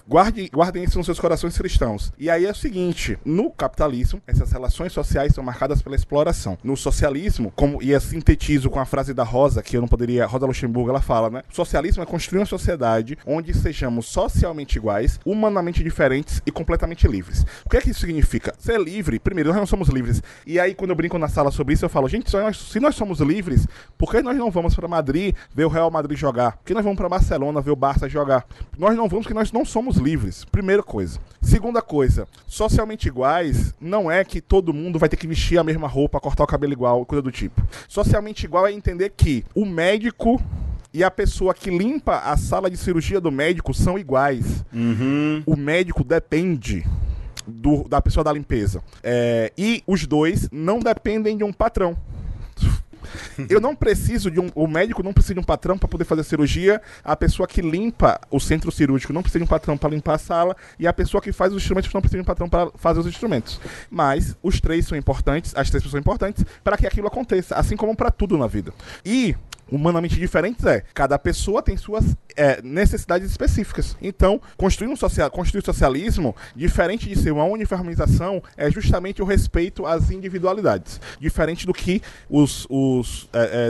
Guardem isso nos seus corações cristãos. E aí é o seguinte, no capitalismo, essas relações sociais são marcadas pela exploração. No socialismo, e eu sintetizo com a frase da Rosa, que eu não poderia... Rosa Luxemburgo, ela fala, né? O socialismo é construir uma sociedade onde sejamos socialmente iguais, humanamente diferentes e completamente livres. O que é que isso significa? Ser livre, primeiro, nós não somos livres. E aí, quando eu brinco na sala sobre isso, eu falo, gente, Se nós somos livres, por que nós não vamos para Madrid ver o Real Madrid jogar? Por que nós vamos para Barcelona ver o Barça jogar? Nós não vamos porque nós não somos livres. Primeira coisa. Segunda coisa, socialmente iguais não é que todo mundo vai ter que vestir a mesma roupa, cortar o cabelo igual, coisa do tipo. Socialmente igual é entender que o médico e a pessoa que limpa a sala de cirurgia do médico são iguais. O médico depende da pessoa da limpeza. E os dois não dependem de um patrão. Eu não preciso o médico não precisa de um patrão para poder fazer a cirurgia, a pessoa que limpa o centro cirúrgico não precisa de um patrão para limpar a sala, e a pessoa que faz os instrumentos não precisa de um patrão para fazer os instrumentos. Mas os três são importantes, as três pessoas são importantes para que aquilo aconteça, assim como para tudo na vida. E humanamente diferentes cada pessoa tem suas necessidades específicas. Então, construir o socialismo, diferente de ser uma uniformização, é justamente o respeito às individualidades, diferente do que os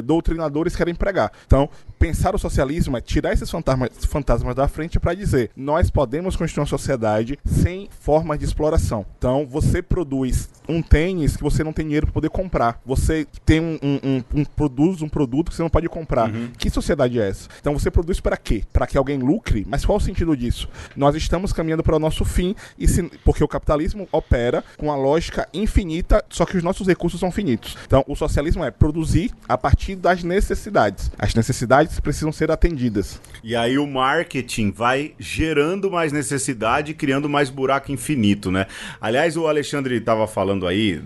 doutrinadores querem pregar. Então, pensar o socialismo é tirar esses fantasmas da frente para dizer, nós podemos construir uma sociedade sem formas de exploração. Então, você produz um tênis que você não tem dinheiro para poder comprar. Você tem produz um produto que você não pode comprar. Que sociedade é essa? Então, você produz para quê? Para que alguém lucre? Mas qual o sentido disso? Nós estamos caminhando para o nosso fim, porque o capitalismo opera com a lógica infinita, só que os nossos recursos são finitos. Então, o socialismo é produzir a partir das necessidades. As necessidades precisam ser atendidas. E aí o marketing vai gerando mais necessidade, criando mais buraco infinito, né? Aliás, o Alexandre estava falando aí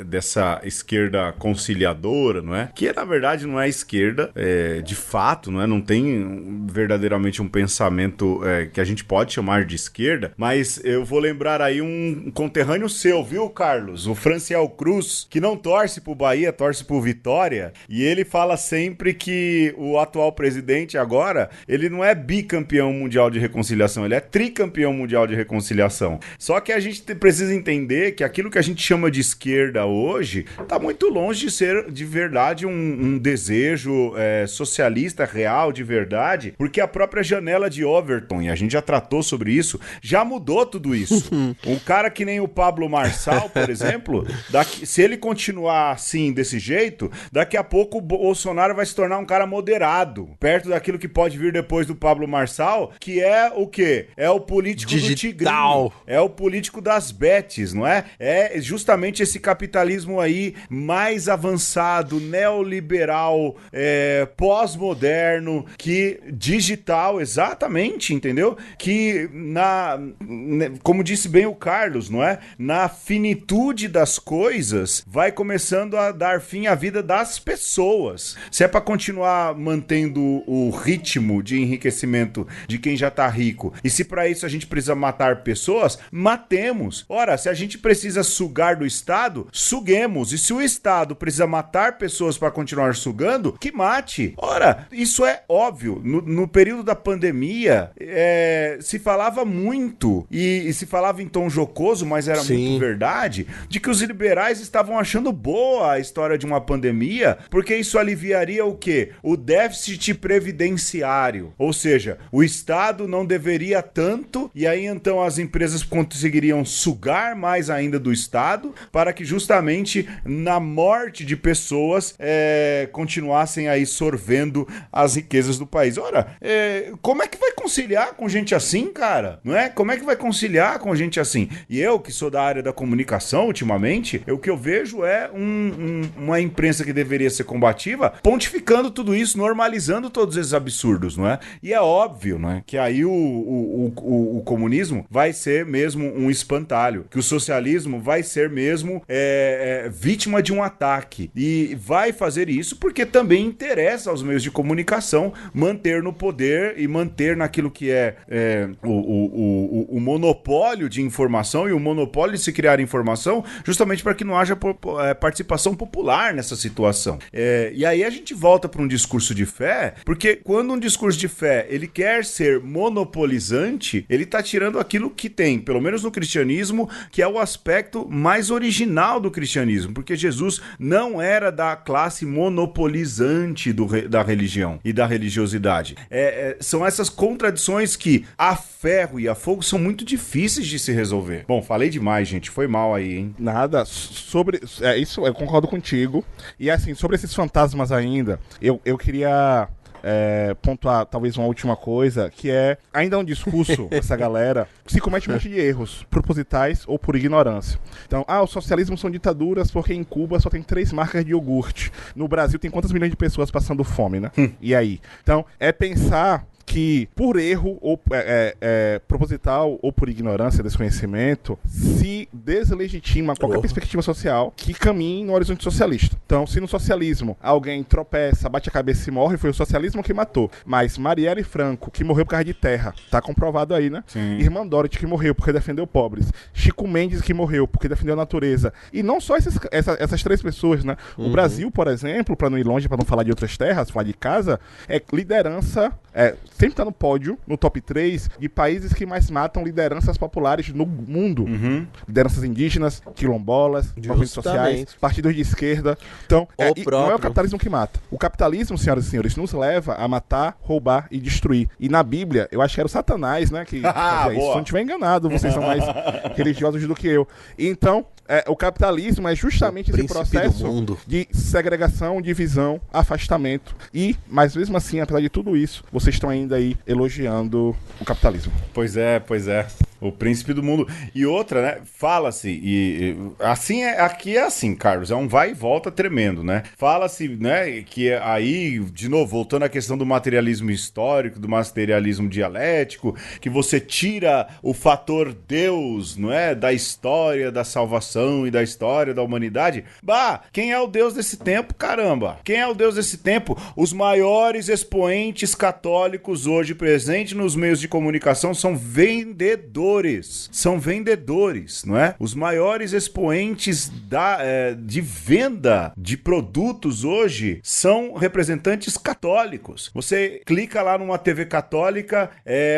dessa esquerda conciliadora, não é? Que na verdade não é esquerda, de fato, não é? Não tem verdadeiramente um pensamento que a gente pode chamar de esquerda, mas eu vou lembrar aí um conterrâneo seu, viu, Carlos? O Franciel Cruz, que não torce pro Bahia, torce pro Vitória, e ele fala sempre que o atual presidente agora, ele não é bicampeão mundial de reconciliação, ele é tricampeão mundial de reconciliação. Só que a gente precisa entender que aquilo que a gente chama de esquerda hoje tá muito longe de ser de verdade um desejo socialista real, de verdade, porque a própria janela de Overton, e a gente já tratou sobre isso, já mudou tudo isso. Um cara que nem o Pablo Marçal, por exemplo, se ele continuar assim, desse jeito, daqui a pouco o Bolsonaro vai se tornar um cara moderado, perto daquilo que pode vir depois do Pablo Marçal, que é o quê? É o político digital. Do Tigrinho. É o político das bets, não é? É justamente esse capitalismo aí mais avançado, neoliberal, pós-moderno, que digital, exatamente, entendeu? Que como disse bem o Carlos, não é? Na finitude das coisas, vai começando a dar fim à vida das pessoas. Se é para continuar mantendo o ritmo de enriquecimento de quem já tá rico, e se para isso a gente precisa matar pessoas, matemos. Ora, se a gente precisa sugar do Estado, suguemos. E se o Estado precisa matar pessoas para continuar sugando, que mate. Ora, isso é óbvio. No período da pandemia, se falava muito, e se falava em tom jocoso, mas era muito verdade, de que os liberais estavam achando boa a história de uma pandemia, porque isso aliviaria o quê? O déficit previdenciário. Ou seja, o Estado não deveria tanto, e aí então as empresas conseguiriam sugar mais ainda do Estado, para que justamente na morte de pessoas continuassem aí sorvendo as riquezas do país. Ora, como é que vai conciliar com gente assim, cara? Não é? Como é que vai conciliar com gente assim? E eu, que sou da área da comunicação ultimamente, o que eu vejo é uma imprensa que deveria ser combativa, pontificando tudo isso, normalizando todos esses absurdos, não é? E é óbvio, não é? Que aí o comunismo vai ser mesmo um espantalho, que o socialismo vai ser mesmo vítima de um ataque, e vai fazer isso porque também interessa aos meios de comunicação manter no poder e manter naquilo que o monopólio de informação e o monopólio de se criar informação, justamente para que não haja participação popular nessa situação. E aí a gente volta para um discurso de fé, porque quando um discurso de fé ele quer ser monopolizante, ele está tirando aquilo que tem, pelo menos no cristianismo, que é o aspecto mais original do cristianismo, porque Jesus não era da classe monopolizante da religião e da religiosidade. são essas contradições que a ferro e a fogo são muito difíceis de se resolver. Bom, falei demais, gente. Foi mal aí, hein? Nada. Sobre... isso eu concordo contigo. E assim, sobre esses fantasmas ainda, eu queria... pontuar talvez uma última coisa, que ainda é um discurso essa galera se comete um monte de erros propositais ou por ignorância. Então, o socialismo são ditaduras porque em Cuba só tem 3 marcas de iogurte. No Brasil tem quantas milhões de pessoas passando fome, né? E aí? Então, pensar que por erro ou proposital ou por ignorância, desconhecimento, se deslegitima qualquer perspectiva social que caminhe no horizonte socialista. Então, se no socialismo alguém tropeça, bate a cabeça e morre, foi o socialismo que matou. Mas Marielle Franco, que morreu por causa de terra, tá comprovado aí, né? Sim. Irmã Dorothy, que morreu porque defendeu pobres. Chico Mendes, que morreu porque defendeu a natureza. E não só essas 3 pessoas, né? O Brasil, por exemplo, para não ir longe, para não falar de outras terras, falar de casa, liderança... sempre tá no pódio, no top 3, de países que mais matam lideranças populares no mundo. Lideranças indígenas, quilombolas, movimentos sociais, partidos de esquerda. Então, não é o capitalismo que mata. O capitalismo, senhoras e senhores, nos leva a matar, roubar e destruir. E na Bíblia, eu acho que era o Satanás, né, que fazia isso. Se eu não estiver enganado, vocês são mais religiosos do que eu. Então, o capitalismo é justamente esse processo de segregação, divisão, afastamento. Mas mesmo assim, apesar de tudo isso, vocês estão ainda aí elogiando o capitalismo. Pois é. O príncipe do mundo. E outra, né? Fala-se, assim aqui é assim, Carlos, é um vai e volta tremendo, né? Fala-se, né, que aí, de novo, voltando à questão do materialismo histórico, do materialismo dialético, que você tira o fator Deus, não é? Da história da salvação e da história da humanidade. Quem é o Deus desse tempo, caramba? Quem é o Deus desse tempo? Os maiores expoentes católicos hoje presentes nos meios de comunicação são vendedores, não é? Os maiores expoentes de venda de produtos hoje são representantes católicos. Você clica lá numa TV católica,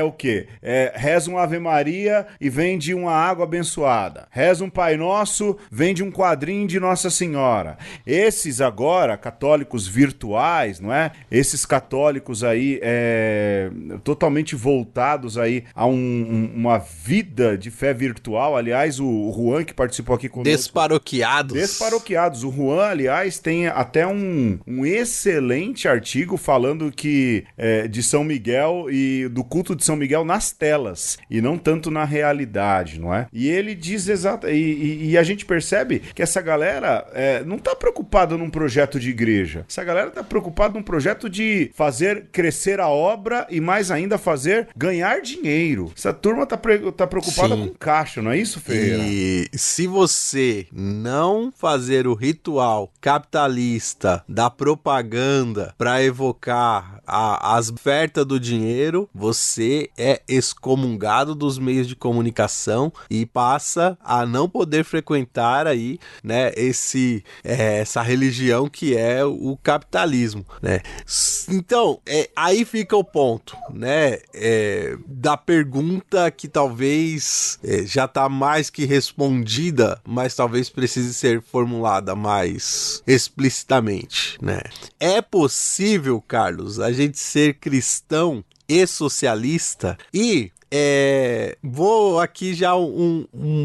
o quê? Reza uma Ave Maria e vende uma água abençoada. Reza um Pai Nosso, vende um quadrinho de Nossa Senhora. Esses agora, católicos virtuais, não é? Esses católicos aí totalmente voltados aí a uma vida de fé virtual. Aliás, o Juan, que participou aqui conosco... Desparoquiados. O Juan, aliás, tem até um excelente artigo falando que de São Miguel e do culto de São Miguel nas telas, e não tanto na realidade, não é? E ele diz e a gente percebe que essa galera não tá preocupada num projeto de igreja. Essa galera tá preocupada num projeto de fazer crescer a obra e mais ainda ganhar dinheiro. Essa turma tá preocupada com caixa, não é isso, Ferreira? E se você não fazer o ritual capitalista da propaganda para evocar as ofertas do dinheiro, você é excomungado dos meios de comunicação e passa a não poder frequentar aí, né, essa religião que é o capitalismo, né? Então, aí fica o ponto, né, da pergunta que talvez já está mais que respondida, mas talvez precise ser formulada mais explicitamente, né? É possível, Carlos, a gente ser cristão e socialista e vou aqui já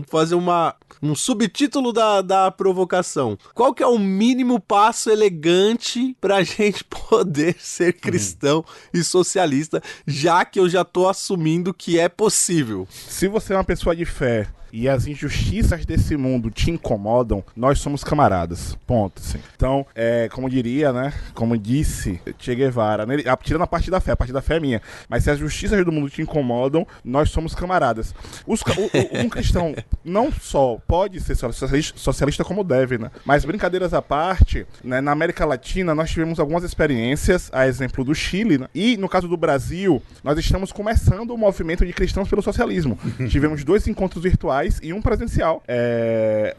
fazer um subtítulo da provocação. Qual que é o mínimo passo elegante pra gente poder ser cristão e socialista, já que eu já tô assumindo que é possível? Se você é uma pessoa de fé e as injustiças desse mundo te incomodam, nós somos camaradas. Ponto, sim. Então, como diria, né? Como disse Che Guevara, né, tirando a parte da fé é minha. Mas se as justiças do mundo te incomodam, nós somos camaradas. Um cristão não só pode ser socialista como deve, né? Mas brincadeiras à parte, né, na América Latina nós tivemos algumas experiências, a exemplo do Chile, né? E no caso do Brasil, nós estamos começando o movimento de cristãos pelo socialismo. Tivemos 2 encontros virtuais virtuais e um presencial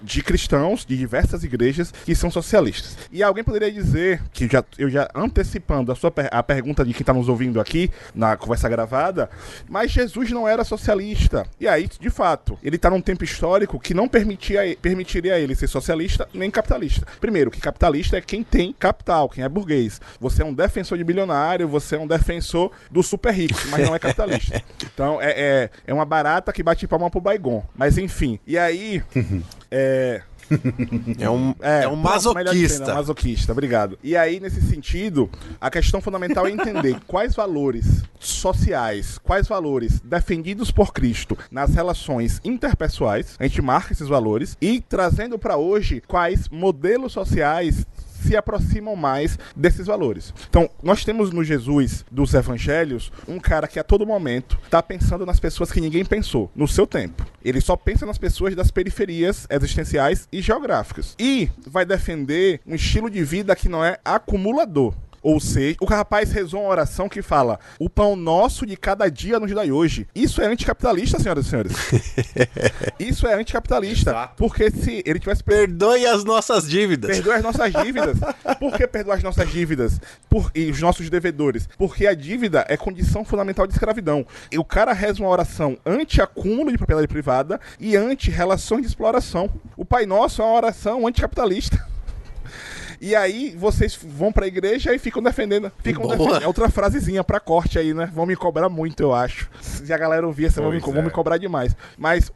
de cristãos de diversas igrejas que são socialistas. E alguém poderia dizer, que eu já antecipando a pergunta de quem está nos ouvindo aqui, na conversa gravada, mas Jesus não era socialista. E aí, de fato, ele está num tempo histórico que não permitiria a ele ser socialista nem capitalista. Primeiro, que capitalista é quem tem capital, quem é burguês. Você é um defensor de bilionário, você é um defensor do super rico, mas não é capitalista. Então, é uma barata que bate palma pro Baigon. Mas, enfim. E aí... É um masoquista. É um masoquista, obrigado. E aí, nesse sentido, a questão fundamental é entender quais valores sociais, quais valores defendidos por Cristo nas relações interpessoais, a gente marca esses valores, e trazendo para hoje quais modelos sociais se aproximam mais desses valores. Então, nós temos no Jesus dos evangelhos um cara que a todo momento está pensando nas pessoas que ninguém pensou no seu tempo. Ele só pensa nas pessoas das periferias existenciais e geográficas. E vai defender um estilo de vida que não é acumulador. Ou seja, o rapaz rezou uma oração que fala: o pão nosso de cada dia nos dai hoje. Isso é anticapitalista, senhoras e senhores. Isso é anticapitalista. Exato. Porque se ele tivesse... Perdoe as nossas dívidas. Perdoe as nossas dívidas. Por que perdoar as nossas dívidas? E os nossos devedores? Porque a dívida é condição fundamental de escravidão. E o cara reza uma oração anti-acúmulo de propriedade privada e anti-relações de exploração. O Pai Nosso é uma oração anticapitalista. E aí vocês vão pra igreja e ficam defendendo. É outra frasezinha pra corte aí, né? Vão me cobrar muito, eu acho. Se a galera ouvir essa, vão me cobrar demais. Mas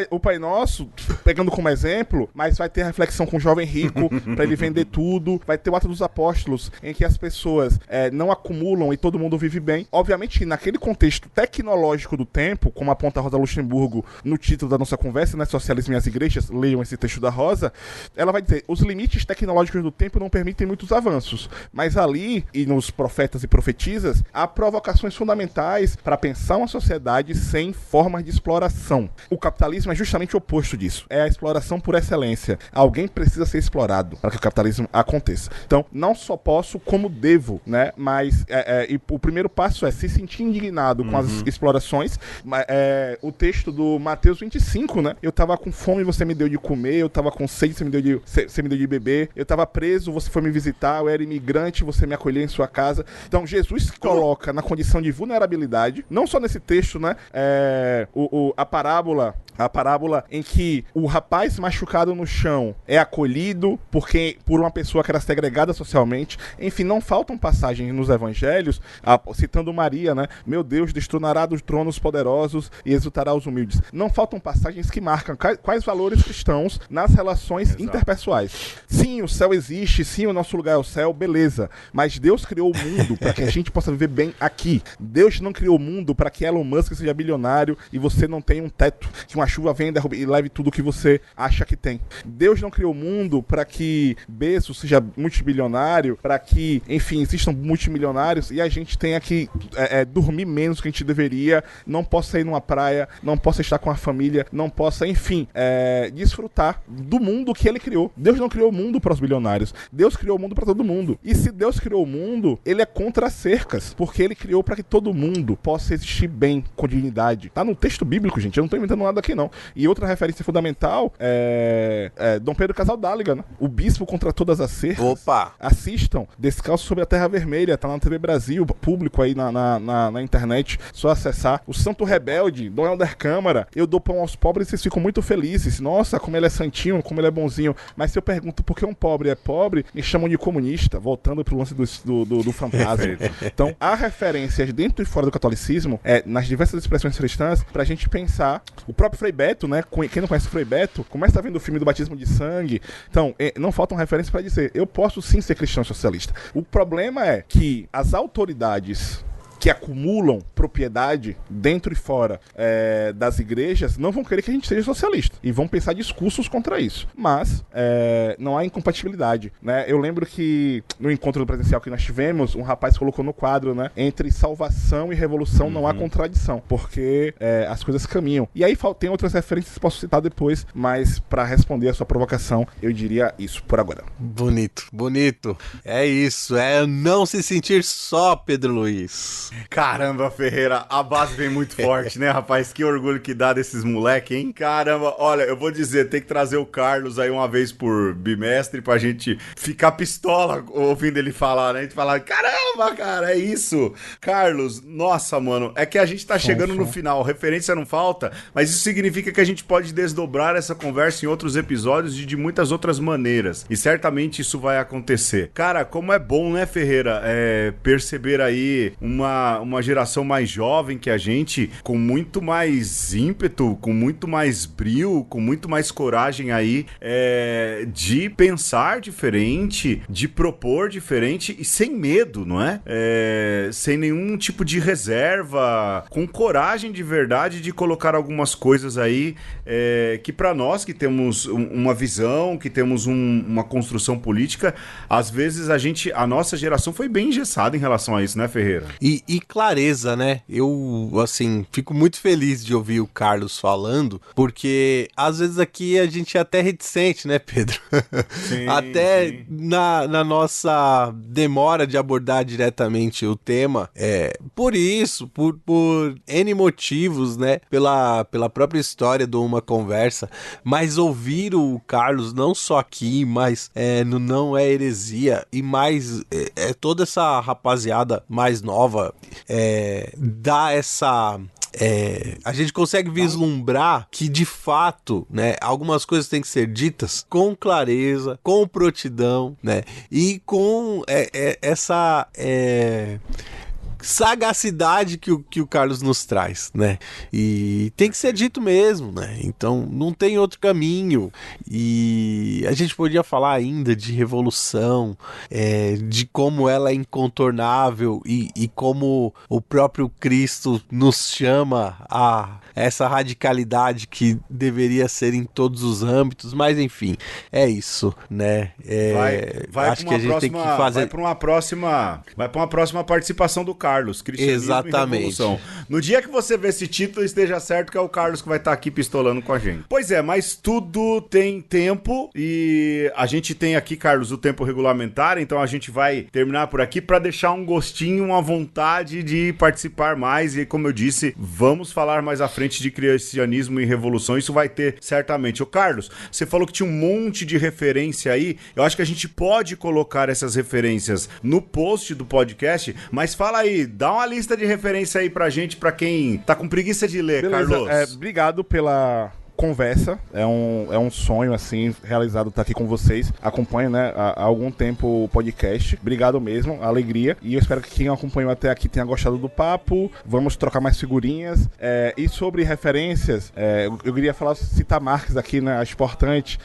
o Pai Nosso, pegando como exemplo, mas vai ter a reflexão com o jovem rico, pra ele vender tudo. Vai ter o Ato dos Apóstolos, em que as pessoas não acumulam e todo mundo vive bem. Obviamente, naquele contexto tecnológico do tempo, como aponta a Rosa Luxemburgo no título da nossa conversa, né? Socialismo e as Igrejas, leiam esse texto da Rosa, ela vai dizer: os limites tecnológicos do tempo não permitem muitos avanços, mas ali, e nos profetas e profetisas, há provocações fundamentais para pensar uma sociedade sem formas de exploração. O capitalismo é justamente o oposto disso. É a exploração por excelência. Alguém precisa ser explorado para que o capitalismo aconteça. Então, não só posso, como devo, né? Mas e o primeiro passo é se sentir indignado com as explorações. O texto do Mateus 25, né? Eu tava com fome, você me deu de comer. Eu tava com sede, você me deu de beber. Eu tava preso, você foi me visitar. Eu era imigrante, você me acolheu em sua casa. Então, Jesus se coloca na condição de vulnerabilidade, não só nesse texto, né? A parábola em que o rapaz machucado no chão é acolhido por uma pessoa que era segregada socialmente. Enfim, não faltam passagens nos evangelhos, citando Maria, né? Meu Deus, destronará dos tronos poderosos e exultará os humildes. Não faltam passagens que marcam quais valores cristãos nas relações interpessoais. Sim, o céu existe, sim, o nosso lugar é o céu, beleza. Mas Deus criou o mundo para que a gente possa viver bem aqui. Deus não criou o mundo para que Elon Musk seja bilionário e você não tenha um teto, que uma chuva venha e leve tudo que você acha que tem. Deus não criou o mundo para que Bezos seja multibilionário, para que, enfim, existam multimilionários e a gente tenha que dormir menos do que a gente deveria, não possa ir numa praia, não possa estar com a família, não possa, enfim, desfrutar do mundo que ele criou. Deus não criou o mundo para os bilionários. Deus criou o mundo para todo mundo. E se Deus criou o mundo, ele é contra as cercas, porque ele criou para que todo mundo possa existir bem, com dignidade. Tá no texto bíblico, gente. Eu não tô inventando nada aqui, não. E outra referência fundamental é Dom Pedro Casaldáliga, né? O bispo contra todas as cercas. Opa! Assistam Descalço sobre a Terra Vermelha. Tá na TV Brasil, público aí na internet. Só acessar. O Santo Rebelde, Dom Helder Câmara. Eu dou pão aos pobres e vocês ficam muito felizes. Nossa, como ele é santinho, como ele é bonzinho. Mas se eu pergunto por que um pobre é pobre, me chamam de comunista, voltando pro lance do fantasma. Então, há referências dentro e fora do catolicismo, nas diversas expressões cristãs, pra gente pensar. O próprio Frei Beto, né? Quem não conhece o Frei Beto, começa vendo o filme do batismo de sangue. Então, não faltam referências pra dizer, eu posso sim ser cristão socialista. O problema é que as autoridades que acumulam propriedade dentro e fora das igrejas não vão querer que a gente seja socialista e vão pensar discursos contra isso. Mas não há incompatibilidade, né? Eu lembro que no encontro presencial que nós tivemos, um rapaz colocou no quadro, né? Entre salvação e revolução não há contradição, porque as coisas caminham. E aí tem outras referências que posso citar depois, mas para responder a sua provocação, eu diria isso por agora. Bonito, bonito. É isso, não se sentir só, Pedro Luiz. Caramba, Ferreira, a base vem muito forte, né, rapaz? Que orgulho que dá desses moleque, hein? Caramba, olha, eu vou dizer, tem que trazer o Carlos aí uma vez por bimestre pra gente ficar pistola ouvindo ele falar, né? A gente falar, caramba, cara, é isso. Carlos, nossa, mano, é que a gente tá chegando no final, referência não falta, mas isso significa que a gente pode desdobrar essa conversa em outros episódios e de muitas outras maneiras. E certamente isso vai acontecer. Cara, como é bom, né, Ferreira, perceber aí uma geração mais jovem que a gente, com muito mais ímpeto, com muito mais brio, com muito mais coragem aí, de pensar diferente, de propor diferente e sem medo, não é? Sem nenhum tipo de reserva, com coragem de verdade de colocar algumas coisas aí que pra nós que temos uma visão, que temos uma construção política, às vezes a nossa geração foi bem engessada em relação a isso, né, Ferreira? E clareza, né? Eu, assim, fico muito feliz de ouvir o Carlos falando, porque às vezes aqui a gente é até reticente, né, Pedro? Sim, até sim. na nossa demora de abordar diretamente o tema, por isso, por N motivos, né? Pela própria história de uma conversa, mas ouvir o Carlos não só aqui, mas no Não É Heresia, e mais toda essa rapaziada mais nova, dá essa... a gente consegue vislumbrar que de fato, né, algumas coisas têm que ser ditas com clareza, com prontidão, né, e com essa sagacidade que o Carlos nos traz, né? E tem que ser dito mesmo, né? Então não tem outro caminho. E a gente podia falar ainda de revolução, de como ela é incontornável e como o próprio Cristo nos chama a essa radicalidade que deveria ser em todos os âmbitos, mas enfim, é isso, né? Acho que a gente tem que fazer... Vai para uma próxima participação do Carlos, Cristianismo Exatamente. e Revolução. No dia que você vê esse título, esteja certo que é o Carlos que vai estar aqui pistolando com a gente. Pois é, mas tudo tem tempo e a gente tem aqui, Carlos, o tempo regulamentar, então a gente vai terminar por aqui para deixar um gostinho, uma vontade de participar mais e, como eu disse, vamos falar mais à frente de cristianismo e revolução, isso vai ter certamente. Ô Carlos, você falou que tinha um monte de referência aí, eu acho que a gente pode colocar essas referências no post do podcast, mas fala aí, dá uma lista de referência aí pra gente, pra quem tá com preguiça de ler. Beleza, Carlos. obrigado pela conversa, é um sonho, assim, realizado estar aqui com vocês. Acompanho, né, há algum tempo o podcast. Obrigado mesmo, alegria. E eu espero que quem acompanhou até aqui tenha gostado do papo. Vamos trocar mais figurinhas. E sobre referências, eu queria citar marcas aqui, né, acho importante.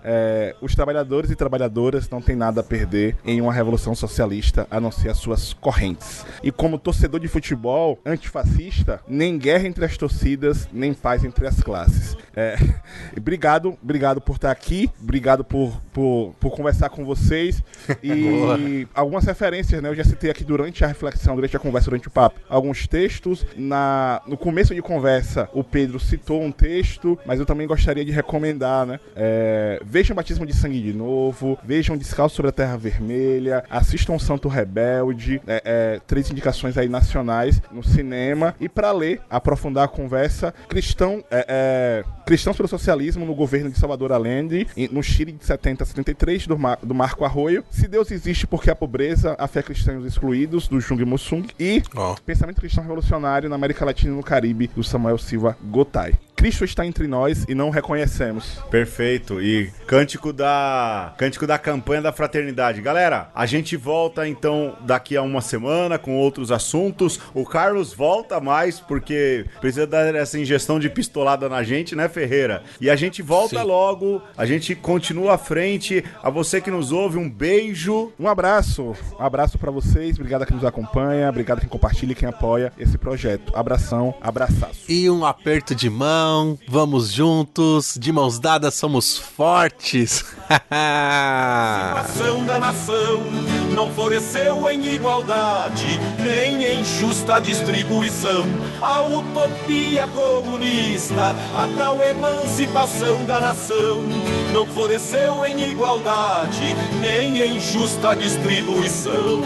Os trabalhadores e trabalhadoras não têm nada a perder em uma revolução socialista, a não ser as suas correntes. E como torcedor de futebol antifascista, nem guerra entre as torcidas, nem paz entre as classes. Obrigado por estar aqui, obrigado por conversar com vocês e algumas referências, né? Eu já citei aqui durante a reflexão, durante a conversa, durante o papo, alguns textos. No começo de conversa, o Pedro citou um texto, mas eu também gostaria de recomendar, né? Vejam Batismo de Sangue de Novo, vejam Descalço sobre a Terra Vermelha, assistam Santo Rebelde, 3 indicações aí nacionais no cinema. E para ler, aprofundar a conversa, Cristãos pelo Socialismo no governo de Salvador Allende, no Chile de 70 a 73, do Marco Arroyo. Se Deus existe, porque a pobreza, a fé cristã e os excluídos, do Jung Musung. E Pensamento Cristão Revolucionário na América Latina e no Caribe, do Samuel Silva Gotay. Cristo está entre nós e não o reconhecemos. Perfeito. E cântico da campanha da fraternidade. Galera, a gente volta então daqui a uma semana com outros assuntos. O Carlos volta mais porque precisa dar essa ingestão de pistolada na gente, né, Ferreira? E a gente volta logo, a gente continua à frente. A você que nos ouve, um beijo. Um abraço pra vocês. Obrigado a quem nos acompanha, obrigado a quem compartilha e quem apoia esse projeto. Abração, abraçaço. E um aperto de mão. Vamos juntos, de mãos dadas somos fortes. A situação da nação não floresceu em igualdade, nem em justa distribuição. A utopia comunista, a tal emancipação da nação, não floresceu em igualdade, nem em justa distribuição.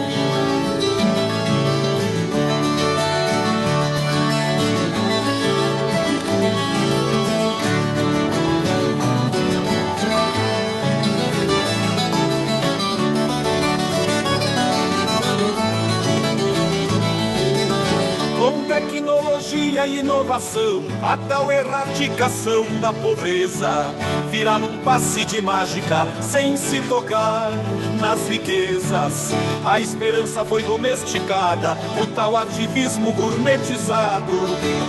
tecnologia e inovação, a tal erradicação da pobreza virá num passe de mágica, sem se tocar nas riquezas. A esperança foi domesticada, o tal ativismo gourmetizado,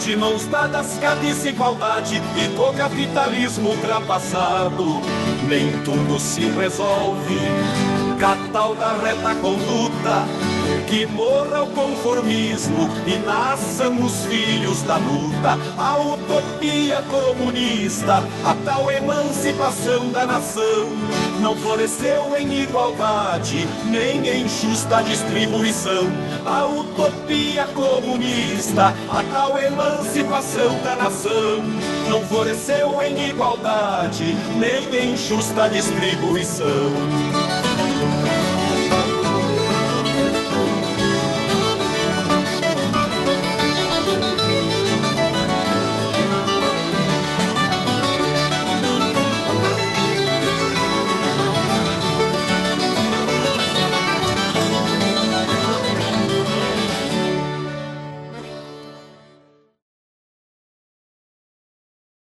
de mãos dadas com a desigualdade e do capitalismo ultrapassado. Nem tudo se resolve com a tal da reta conduta, que morra o conformismo e nasçam os filhos da luta. A utopia comunista, a tal emancipação da nação, não floresceu em igualdade, nem em justa distribuição. A utopia comunista, a tal emancipação da nação, não floresceu em igualdade, nem em justa distribuição.